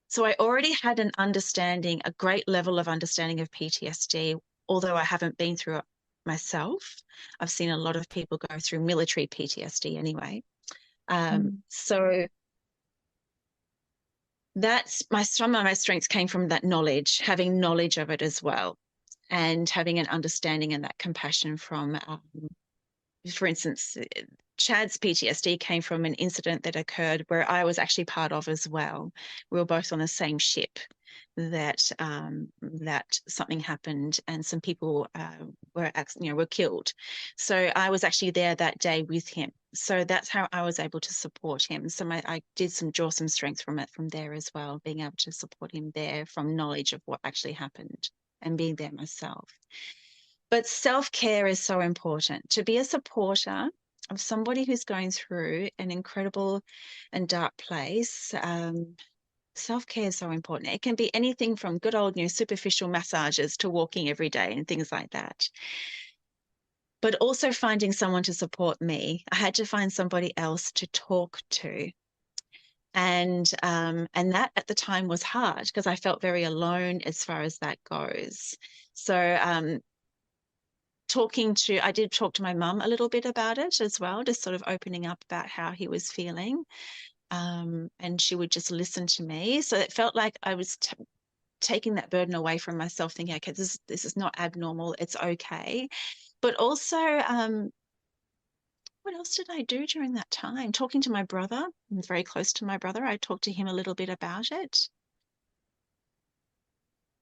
so I already had a great level of understanding of PTSD, although I haven't been through it myself. I've seen a lot of people go through military PTSD anyway. mm, So some of my strengths came from that knowledge, having knowledge of it as well, and having an understanding and that compassion from, for instance, Chad's PTSD came from an incident that occurred where I was actually part of as well. We were both on the same ship that something happened and some people were killed. So I was actually there that day with him. So that's how I was able to support him. So I did draw some strength from it from there as well, being able to support him there from knowledge of what actually happened and being there myself. But self-care is so important. To be a supporter of somebody who's going through an incredible and dark place, self-care is so important. It can be anything from good old, superficial massages to walking every day and things like that. But also finding someone to support me. I had to find somebody else to talk to. And that at the time was hard because I felt very alone as far as that goes. So I did talk to my mum a little bit about it as well, just sort of opening up about how he was feeling. And she would just listen to me. So it felt like I was taking that burden away from myself, thinking, okay, this is not abnormal. It's okay. But also, what else did I do during that time? Talking to my brother. I'm very close to my brother. I talked to him a little bit about it.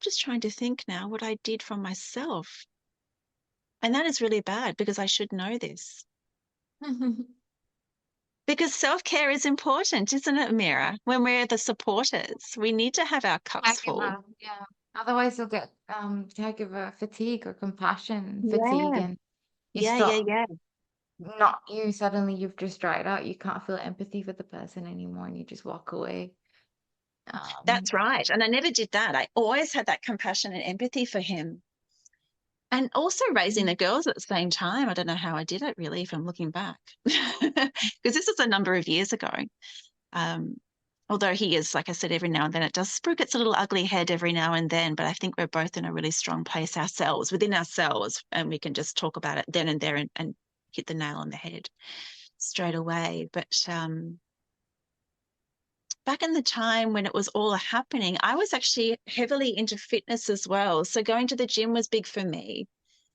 Just trying to think now what I did for myself. And that is really bad because I should know this. mm. Because self-care is important, isn't it, Mira? When we're the supporters, we need to have our cups full. Caregiver, yeah. Otherwise, you'll get caregiver fatigue or compassion fatigue, Yeah, and you yeah, yeah, stop. yeah. Not you. Suddenly, you've just dried out. You can't feel empathy for the person anymore, and you just walk away. Um, That's right. And I never did that. I always had that compassion and empathy for him. And also raising the girls at the same time. I don't know how I did it really, if I'm looking back, because this is a number of years ago. Um, Although he is, like I said, every now and then it does spruik its little ugly head every now and then, but I think we're both in a really strong place ourselves, within ourselves, and we can just talk about it then and there and hit the nail on the head straight away. But back in the time when it was all happening, I was actually heavily into fitness as well. So going to the gym was big for me.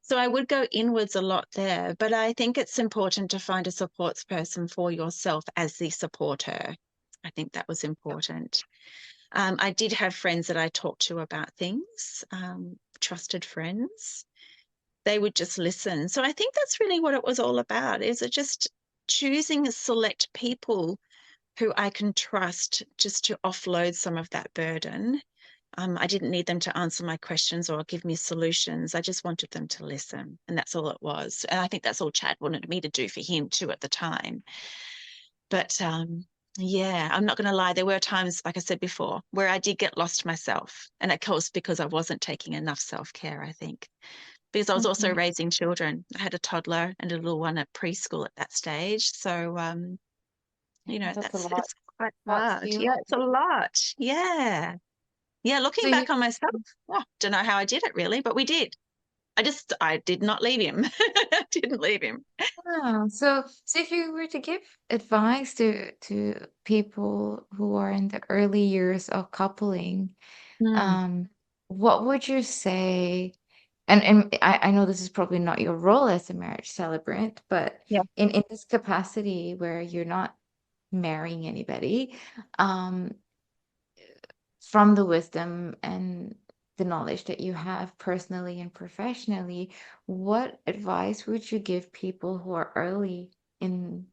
So I would go inwards a lot there, but I think it's important to find a supports person for yourself as the supporter. I think that was important. I did have friends that I talked to about things, trusted friends. They would just listen. So I think that's really what it was all about, is it just choosing select people who I can trust just to offload some of that burden. I didn't need them to answer my questions or give me solutions. I just wanted them to listen. And that's all it was. And I think that's all Chad wanted me to do for him too at the time. But yeah, I'm not going to lie. There were times, like I said before, where I did get lost myself. And of course, because I wasn't taking enough self-care, I think. Because I was also raising children. I had a toddler and a little one at preschool at that stage. So, That's a lot. it's quite Lots hard. to Yeah, it's a lot. Yeah. Yeah, So looking you, back on myself, don't know how I did it really, but we did. I did not leave him. Didn't leave him. so if you were to give advice to people who are in the early years of coupling, Mm, um, what would you say? And I know this is probably not your role as a marriage celebrant, but yeah. in this capacity where you're not marrying anybody, um, from the wisdom and the knowledge that you have personally and professionally, what advice would you give people who are early in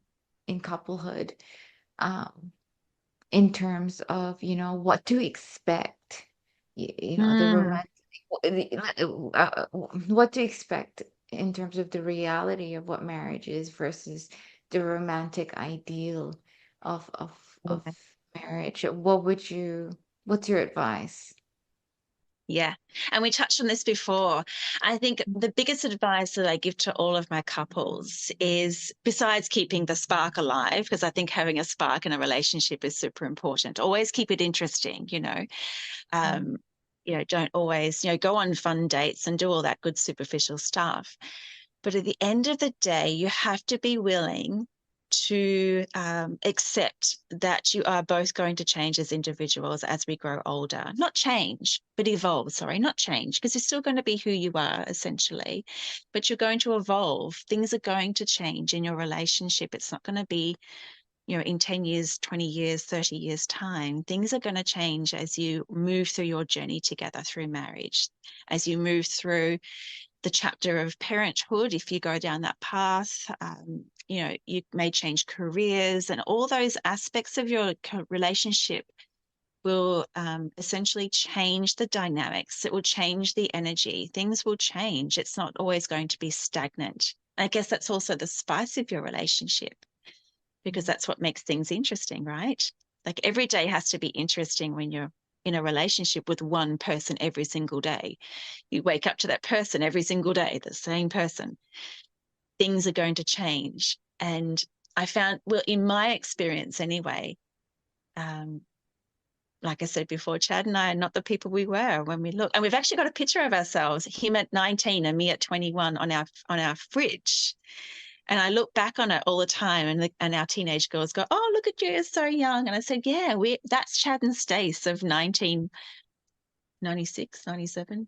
couplehood, um, in terms of, what to expect, the Mm, romantic, what to expect in terms of the reality of what marriage is versus the romantic ideal of yeah. marriage. What's your advice? Yeah. And we touched on this before. I think the biggest advice that I give to all of my couples is, besides keeping the spark alive, because I think having a spark in a relationship is super important. Always keep it interesting, Mm. Um, don't always, go on fun dates and do all that good superficial stuff. But at the end of the day, you have to be willing to accept that you are both going to change as individuals as we grow older. Not change, but evolve. Sorry, not change, because you're still going to be who you are essentially, but you're going to evolve. Things are going to change in your relationship. It's not going to be, in 10 years, 20 years, 30 years' time. Things are going to change as you move through your journey together through marriage, as you move through the chapter of parenthood, if you go down that path. You may change careers, and all those aspects of your relationship will essentially change the dynamics. It will change the energy. Things will change. It's not always going to be stagnant. I guess that's also the spice of your relationship, because that's what makes things interesting, right? Like every day has to be interesting when you're in a relationship with one person every single day. You wake up to that person every single day, the same person. Things are going to change. And I found, well, in my experience anyway, um, like I said before, Chad and I are not the people we were when we look. And we've actually got a picture of ourselves, him at 19 and me at 21 on our fridge. And I look back on it all the time, and our teenage girls go, "Oh, look at you, you're so young." And I said, "Yeah, that's Chad and Stace of 1996, 97,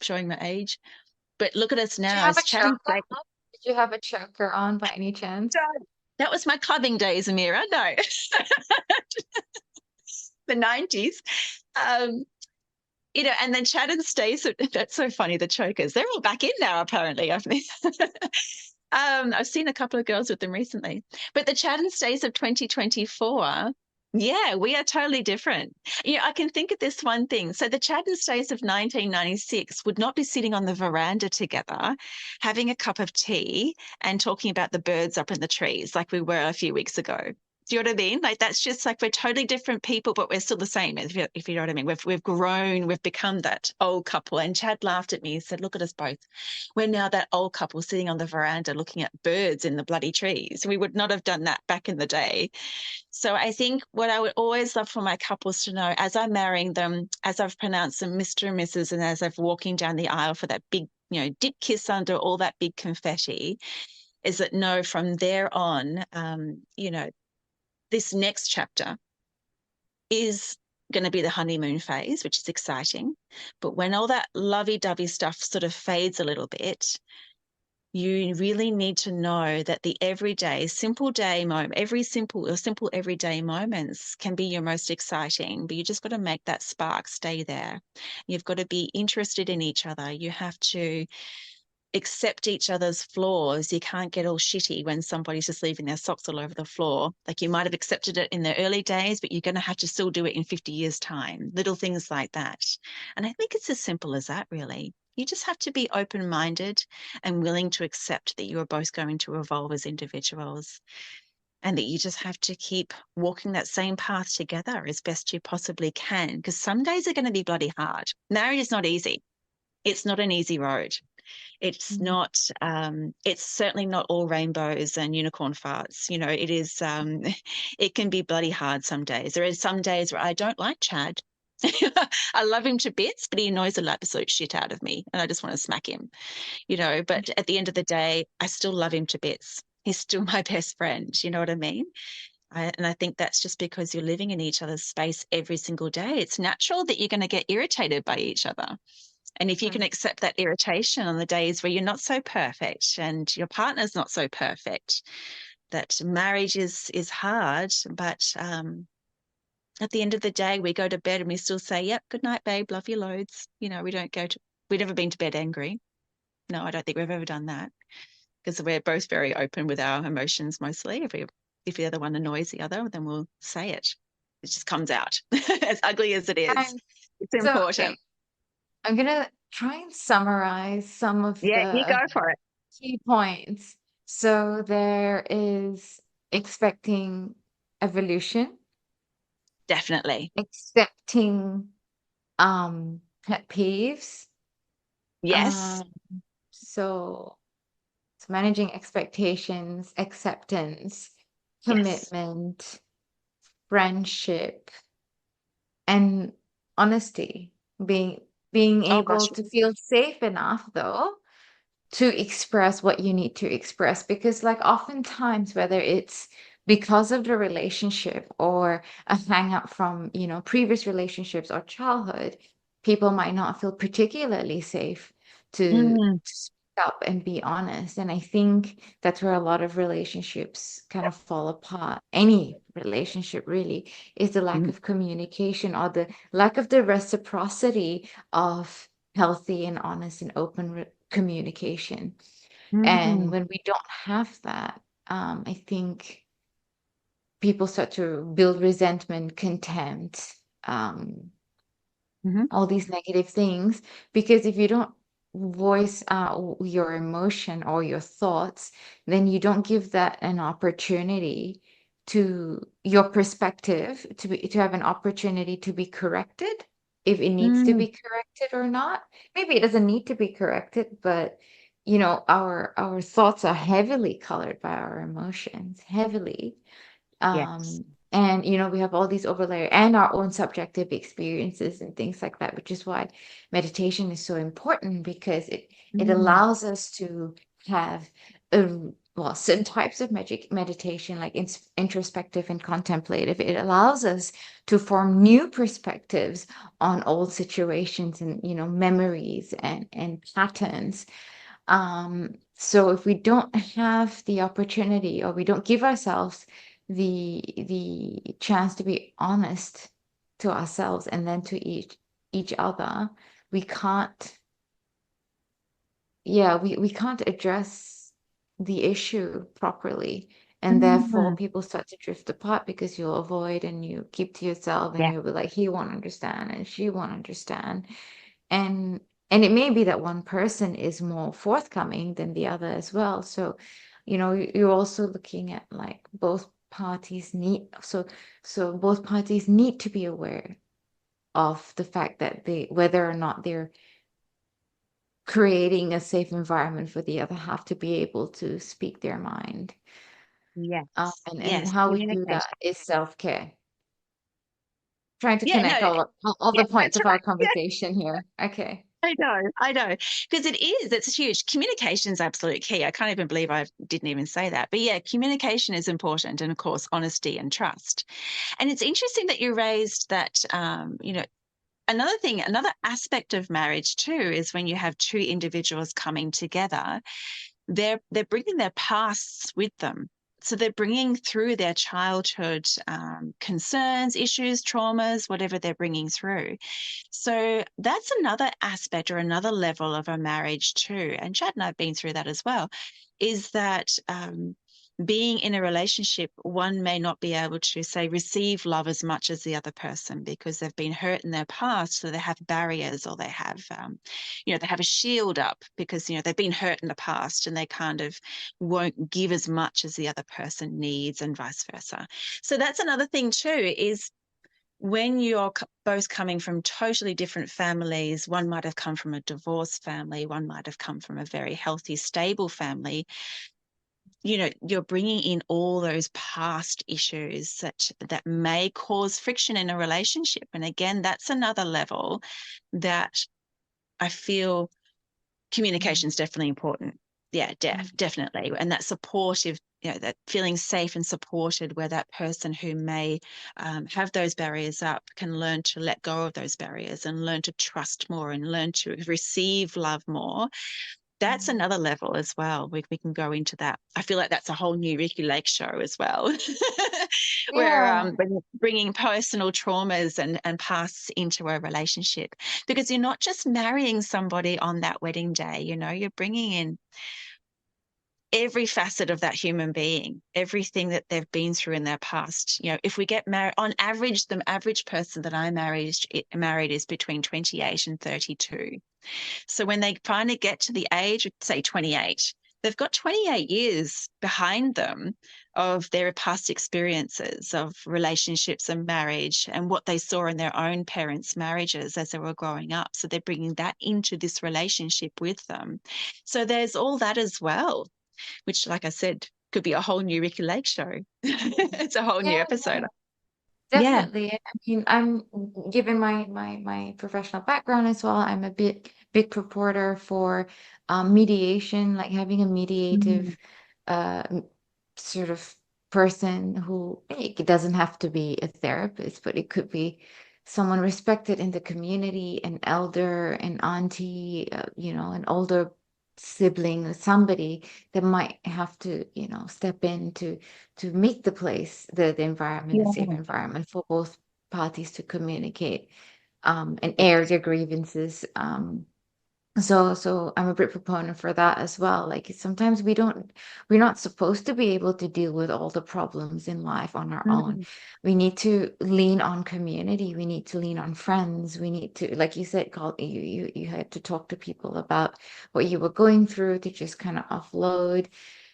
showing my age. But look at us Did you now have a as Chad choker and Stace." on? Did you have a choker on by any chance? That was my clubbing days, Amira. No, the 90s. Um, and then Chad and Stace, that's so funny, the chokers. They're all back in now, apparently. I've seen a couple of girls with them recently. But the Chad and Stace of 2024, yeah, we are totally different. I can think of this one thing. So the Chad and Stace of 1996 would not be sitting on the veranda together, having a cup of tea and talking about the birds up in the trees like we were a few weeks ago. Do you know what I mean? Like that's just like we're totally different people, but we're still the same. If you know what I mean, we've grown, we've become that old couple. And Chad laughed at me and said, "Look at us both. We're now that old couple sitting on the veranda looking at birds in the bloody trees. We would not have done that back in the day." So I think what I would always love for my couples to know, as I'm marrying them, as I've pronounced them Mr. and Mrs., and as I've walking down the aisle for that big, dip kiss under all that big confetti, is that no, from there on, this next chapter is going to be the honeymoon phase, which is exciting. But when all that lovey-dovey stuff sort of fades a little bit, you really need to know that the everyday, simple day moment, simple everyday moments can be your most exciting, but you just got to make that spark stay there. You've got to be interested in each other. You have to accept each other's flaws. You can't get all shitty when somebody's just leaving their socks all over the floor. Like, you might have accepted it in the early days, but you're going to have to still do it in 50 years' time. Little things like that. And I think it's as simple as that, really. You just have to be open-minded and willing to accept that you are both going to evolve as individuals, and that you just have to keep walking that same path together as best you possibly can, because some days are going to be bloody hard. Marriage is not easy. It's not an easy road. It's Mm. not, it's certainly not all rainbows and unicorn farts. It is, it can be bloody hard some days. There are some days where I don't like Chad. I love him to bits, but he annoys the absolute shit out of me, and I just want to smack him, But at the end of the day, I still love him to bits. He's still my best friend. You know what I mean? And I think that's just because you're living in each other's space every single day. It's natural that you're going to get irritated by each other. And if you can accept that irritation on the days where you're not so perfect and your partner's not so perfect, that marriage is hard, but at the end of the day, we go to bed and we still say, "Yep, good night, babe. Love you loads." We've never been to bed angry. No, I don't think we've ever done that, because we're both very open with our emotions mostly. If the other one annoys the other, then we'll say it. It just comes out, as ugly as it is. And It's so, okay, important. I'm gonna try and summarize some of Yeah, you go the for it. key points. So there is expecting evolution, Definitely. accepting pet peeves. Yes. Um, so it's managing expectations, acceptance, Yes. commitment, friendship, and honesty. Being being Oh able gosh. to feel safe enough though to express what you need to express, because like oftentimes whether it's because of the relationship or a hang up from previous relationships or childhood, people might not feel particularly safe Mm, to speak up and be honest. And I think that's where a lot of relationships kind of fall apart. Any relationship really is the lack mm, of communication or the lack of the reciprocity of healthy and honest and open communication. And mm, when we don't have that, I think people start to build resentment, contempt, mhm, all these negative things. Because if you don't voice out your emotion or your thoughts, then you don't give that an opportunity to your perspective to have an opportunity to be corrected, if it needs to mm. be corrected or not. Maybe it doesn't need to be corrected, but our thoughts are heavily colored by our emotions, heavily. Yes. um and we have all these overlay and our own subjective experiences and things like that, which is why meditation is so important, because it Mm, allows us to have a well, certain types of magic meditation, like introspective and contemplative. It allows us to form new perspectives on old situations and memories and patterns. So if we don't have the opportunity, or we don't give ourselves the chance to be honest to ourselves and then to each other, we can't, yeah, we can't address the issue properly. And therefore mm. people start to drift apart, because you'll avoid and you keep to yourself, and Yeah. you'll be like, he won't understand and she won't understand. And it may be that one person is more forthcoming than the other as well. So you're also looking at like both parties need, so both parties need to be aware of the fact that whether or not they're creating a safe environment for the other half to be able to speak their mind. Yes. And Yes. how we do that Communication. is self-care. Trying to Yeah. connect No. all the Yeah. points That's of our right. Yeah. conversation here. Okay. I know, because it's huge. Communication is absolute key. I can't even believe I didn't even say that. But yeah, communication is important. And of course, honesty and trust. And it's interesting that you raised that, another thing, another aspect of marriage too, is when you have two individuals coming together, they're bringing their pasts with them. So they're bringing through their childhood concerns, issues, traumas, whatever they're bringing through. So that's another aspect or another level of a marriage too. And Chad and I've been through that as well, is that being in a relationship, one may not be able to, say, receive love as much as the other person because they've been hurt in their past. So they have barriers, or they have, they have a shield up because, they've been hurt in the past, and they kind of won't give as much as the other person needs, and vice versa. So that's another thing too, is when you're both coming from totally different families. One might have come from a divorced family, one might have come from a very healthy, stable family. You're bringing in all those past issues that may cause friction in a relationship. And again, that's another level that I feel communication is definitely important. Yeah, definitely. And that supportive, that feeling safe and supported, where that person who may have those barriers up can learn to let go of those barriers and learn to trust more and learn to receive love more. That's another level as well. We can go into that. I feel like that's a whole new Ricky Lake show as well, where Yeah. bringing personal traumas and pasts into a relationship, because you're not just marrying somebody on that wedding day. You're bringing in every facet of that human being, everything that they've been through in their past. If we get married, on average, the average person that I married is between 28 and 32. So when they finally get to the age of, say, 28, they've got 28 years behind them of their past experiences of relationships and marriage, and what they saw in their own parents' marriages as they were growing up. So they're bringing that into this relationship with them. So there's all that as well, which, like I said, could be a whole new Ricky Lake show. It's a whole new Yeah, episode. Yeah. definitely. I mean, I'm given my professional background as well, I'm a big purporter for mediation, like having a Mm. mediative sort of person who, it doesn't have to be a therapist, but it could be someone respected in the community, an elder, an auntie, an older sibling, or somebody that might have to, step in to make the place, the environment, a safe Yeah. environment for both parties to communicate and air their grievances. So I'm a big proponent for that as well. Like sometimes we're not supposed to be able to deal with all the problems in life on our own. Mm. We need to lean on community. We need to lean on friends. We need to, like you said, you had to talk to people about what you were going through to just kind of offload.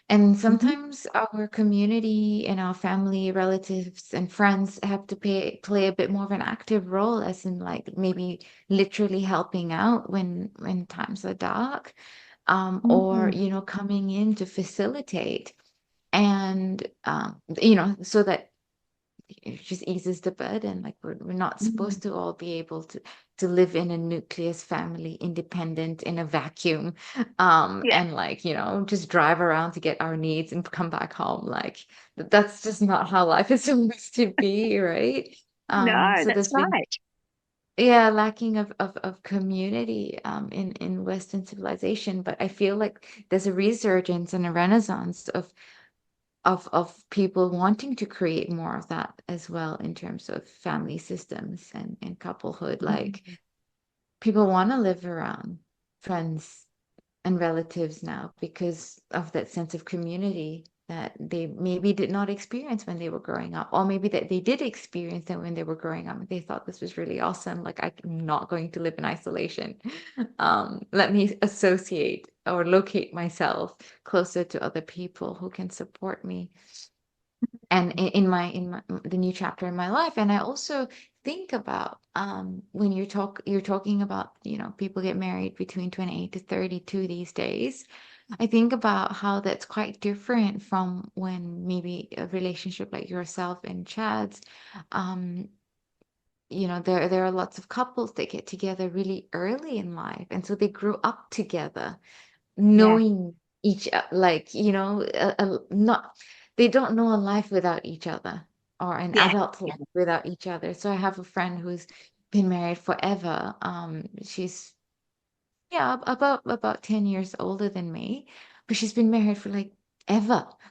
And Mhm. sometimes our community and our family, relatives, and friends have to play a bit more of an active role, as in like maybe literally helping out when times are dark, or Mhm. coming in to facilitate, and so that it just eases the burden. Like we're not Mhm. supposed to all be able to live in a nucleus family, independent in a vacuum, Yeah. and like just drive around to get our needs and come back home. Like that's just not how life is supposed to be, right? No, So that's there's been, right. yeah, lacking of community in Western civilization, but I feel like there's a resurgence and a renaissance of people wanting to create more of that as well, in terms of family systems and couplehood. Like Mhm. people want to live around friends and relatives now because of that sense of community that they maybe did not experience when they were growing up, or maybe that they did experience it when they were growing up and they thought this was really awesome. Like I'm not going to live in isolation. Let me associate or locate myself closer to other people who can support me and in my the new chapter in my life. And I also think about when you're talking about people get married between 28 to 32 these days. I think about how that's quite different from when maybe a relationship like yourself and Chad's, um there are lots of couples that get together really early in life, and so they grew up together, Yeah. knowing like, not they don't know a life without each other, or an Yeah. adult life without each other. So I have a friend who's been married forever. She's, yeah, about 10 years older than me, but she's been married for like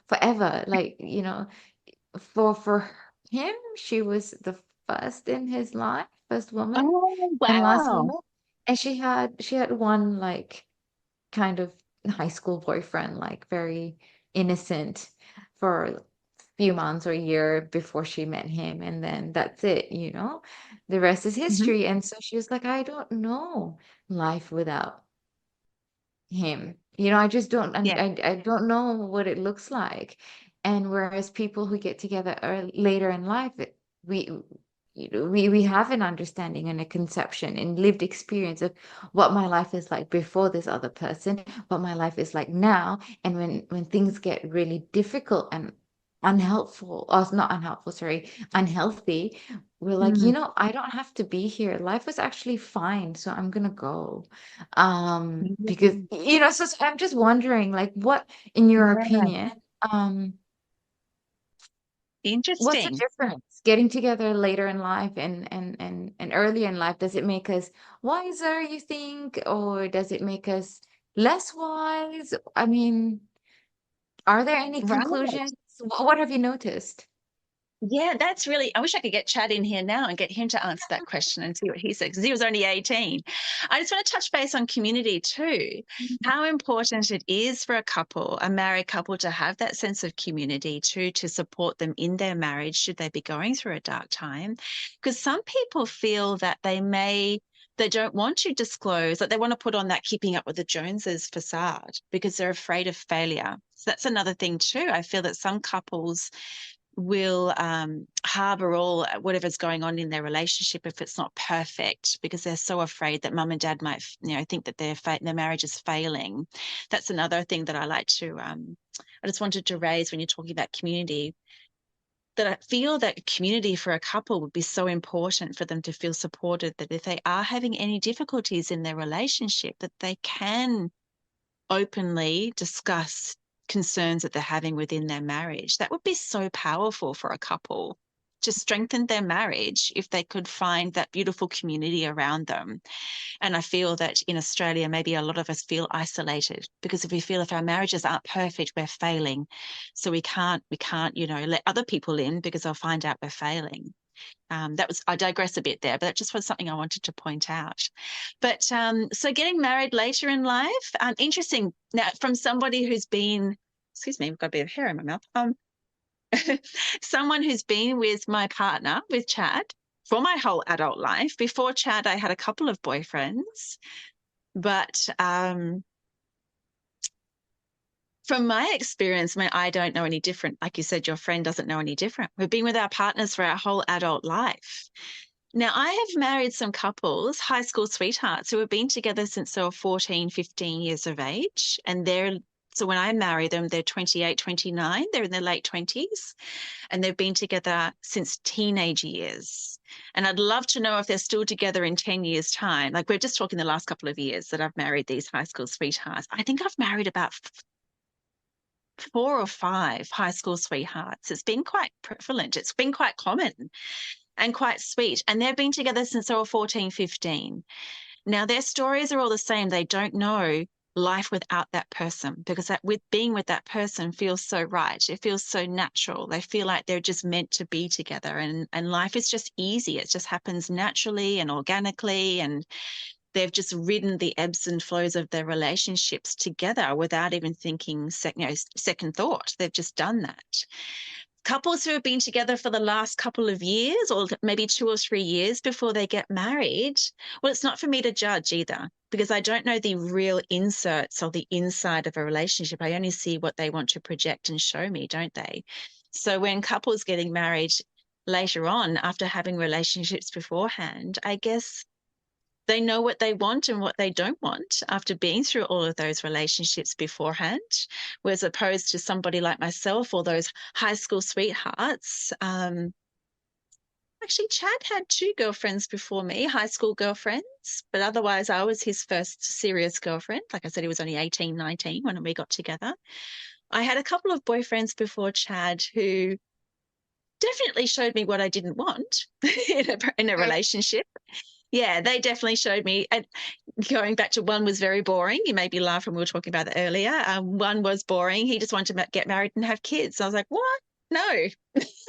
forever. Like, for him, she was the first in his life, first woman Oh, and last wow. woman. And she had one like kind of high school boyfriend, like very innocent, for a few months or a year before she met him. And then that's it. The rest is Hmm. history. And so she was like, I don't know life without him. I just don't, Yeah. I don't know what it looks like. And whereas people who get together later in life, we we have an understanding and a conception and lived experience of what my life is like before this other person, what my life is like now. And when things get really difficult and unhelpful, or not unhelpful, sorry, unhealthy, we're like, Mm. I don't have to be here. Life was actually fine, so I'm gonna go. Because Mm. so I'm just wondering, like, what, in your Yeah. opinion, um, what's the Interesting. difference getting together later in life and earlier in life? Does it make us wiser, you think, or does it make us less wise? I mean, are there any Right. conclusions? What have you noticed? Yeah, that's really, I wish I could get Chad in here now and get him to answer that question and see what he says, because he was only 18. I just want to touch base on community too. How important it is for a married couple, to have that sense of community too, to support them in their marriage should they be going through a dark time. Because some people feel that they don't want to disclose, that they want to put on that keeping up with the Joneses facade because they're afraid of failure. So that's another thing too. I feel that some couples will harbor all whatever's going on in their relationship if it's not perfect, because they're so afraid that mum and dad might think that their marriage is failing. That's another thing that I just wanted to raise when you're talking about community, that I feel that community for a couple would be so important for them to feel supported, that if they are having any difficulties in their relationship, that they can openly discuss concerns that they're having within their marriage. That would be so powerful for a couple to strengthen their marriage if they could find that beautiful community around them. And I feel that in Australia, maybe a lot of us feel isolated because if we feel if our marriages aren't perfect, we're failing. So we can't let other people in because they'll find out we're failing. I digress a bit there, but that just was something I wanted to point out. But so getting married later in life, interesting. Now, from somebody who's been, excuse me, I've got a bit of hair in my mouth. Someone who's been with my partner, with Chad, for my whole adult life. Before Chad, I had a couple of boyfriends, but from my experience, I don't know any different. Like you said, your friend doesn't know any different. We've been with our partners for our whole adult life. Now, I have married some couples, high school sweethearts, who have been together since they were 14, 15 years of age. So when I marry them, they're 28, 29, they're in their late 20s, and they've been together since teenage years. And I'd love to know if they're still together in 10 years' time. Like we're just talking the last couple of years that I've married these high school sweethearts. I think I've married about 4 or 5 high school sweethearts. It's been quite prevalent. It's been quite common and quite sweet. And they've been together since they were 14, 15. Now, their stories are all the same. They don't know life without that person, because being with that person feels so right. It feels so natural. They feel like they're just meant to be together, and life is just easy. It just happens naturally and organically, and they've just ridden the ebbs and flows of their relationships together without even thinking second thought. They've just done that. Couples who have been together for the last couple of years, or maybe 2 or 3 years before they get married, well, it's not for me to judge either, because I don't know the real inserts or the inside of a relationship. I only see what they want to project and show me, don't they? So when couples getting married later on after having relationships beforehand, I guess they know what they want and what they don't want after being through all of those relationships beforehand, whereas opposed to somebody like myself or those high school sweethearts. actually, Chad had two girlfriends before me, high school girlfriends, but otherwise I was his first serious girlfriend. Like I said, he was only 18, 19 when we got together. I had a couple of boyfriends before Chad who definitely showed me what I didn't want in a relationship. Yeah, they definitely showed me. And going back to one was very boring. You made me laugh when we were talking about it earlier. One was boring. He just wanted to get married and have kids. I was like, what? No,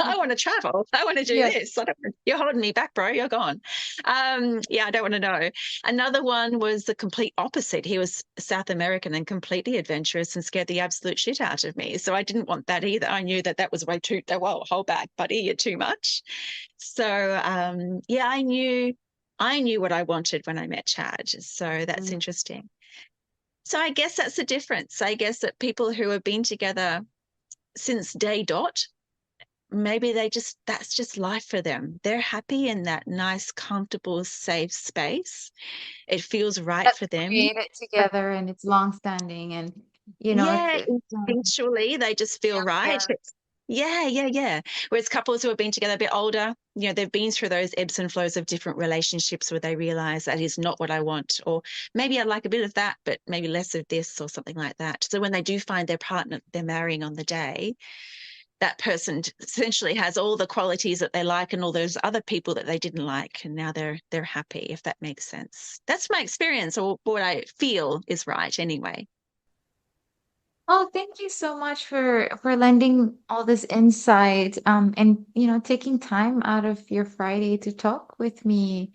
I want to travel. I want to do this. You're holding me back, bro. You're gone. Yeah, I don't want to know. Another one was the complete opposite. He was South American and completely adventurous and scared the absolute shit out of me. So I didn't want that either. I knew that was way too, well, hold back, buddy. You're too much. So, yeah, I knew what I wanted when I met Chad. So that's interesting. So I guess that's the difference. I guess that people who have been together since day dot, maybe that's just life for them. They're happy in that nice, comfortable, safe space. It feels right for them. Created together and it's long-standing, and instinctually they just feel right. Yeah. Whereas couples who have been together a bit older, they've been through those ebbs and flows of different relationships where they realize that is not what I want, or maybe I'd like a bit of that, but maybe less of this, or something like that. So when they do find their partner they're marrying on the day, that person essentially has all the qualities that they like and all those other people that they didn't like, and now they're happy, if that makes sense. That's my experience, or what I feel is right anyway. Oh, thank you so much for lending all this insight, and taking time out of your Friday to talk with me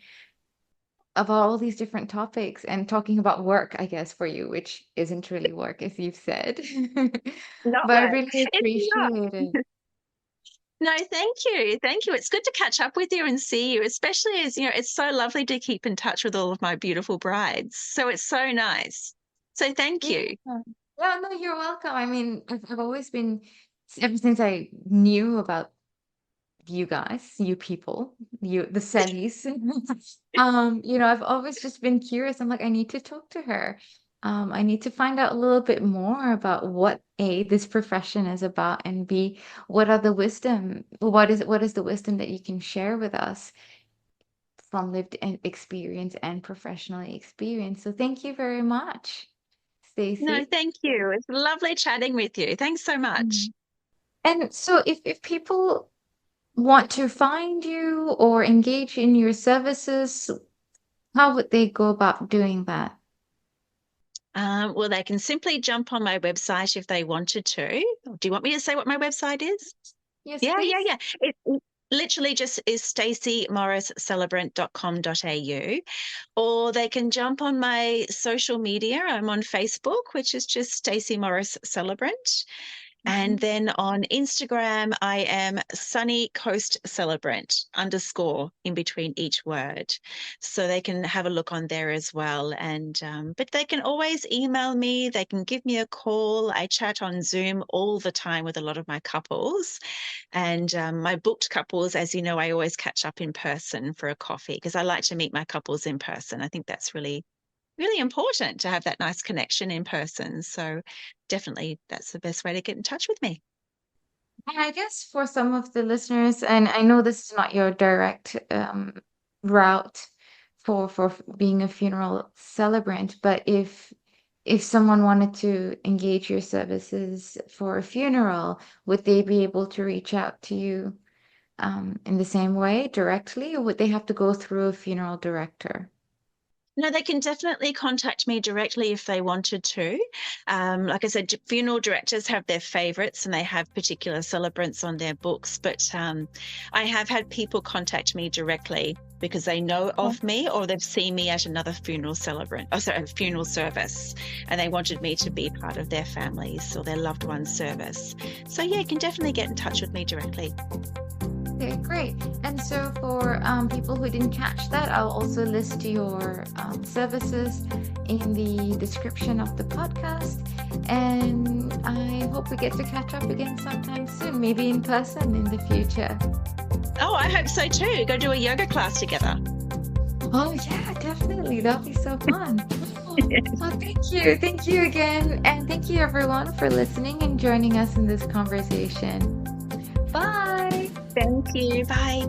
about all these different topics and talking about work, I guess, for you, which isn't really work, as you've said. Not But I work. really It's not. appreciate it. No, thank you. Thank you. It's good to catch up with you and see you, especially as, it's so lovely to keep in touch with all of my beautiful brides. So it's so nice. So thank you. Yeah, no, you're welcome. I mean, I've always been, ever since I knew about you guys, you people, the Sellies, I've always just been curious. I'm like, I need to talk to her. I need to find out a little bit more about what A, this profession is about, and B, what is the wisdom that you can share with us from lived experience and professional experience. So thank you very much, No, Stacey. thank you. It's lovely chatting with you. Thanks so much. And so if people want to find you or engage in your services, how would they go about doing that? Well, they can simply jump on my website if they wanted to. Do you want me to say what my website is? Yes, Yeah. please. It literally just is staceymorriscelebrant.com.au, or they can jump on my social media. I'm on Facebook, which is just Stacey Morris Celebrant. And then on Instagram, I am Sunny Coast Celebrant _ in between each word. So they can have a look on there as well. And but they can always email me. They can give me a call. I chat on Zoom all the time with a lot of my couples. And my booked couples, as you know, I always catch up in person for a coffee because I like to meet my couples in person. I think that's really important to have that nice connection in person. So definitely that's the best way to get in touch with me. And I guess for some of the listeners, and I know this is not your direct route for being a funeral celebrant, but if someone wanted to engage your services for a funeral, would they be able to reach out to you in the same way directly, or would they have to go through a funeral director? No, they can definitely contact me directly if they wanted to. Like I said, funeral directors have their favorites and they have particular celebrants on their books. But I have had people contact me directly because they know of me or they've seen me at another funeral funeral service, and they wanted me to be part of their families or their loved ones' service. So yeah, you can definitely get in touch with me directly. Okay, great. And so for people who didn't catch that, I'll also list your services in the description of the podcast. And I hope we get to catch up again sometime soon, maybe in person in the future. Oh, I hope so too. Go do a yoga class together. Oh, yeah, definitely. That'll be so fun. Well, thank you. Thank you again. And thank you, everyone, for listening and joining us in this conversation. Bye. Thank you. Bye.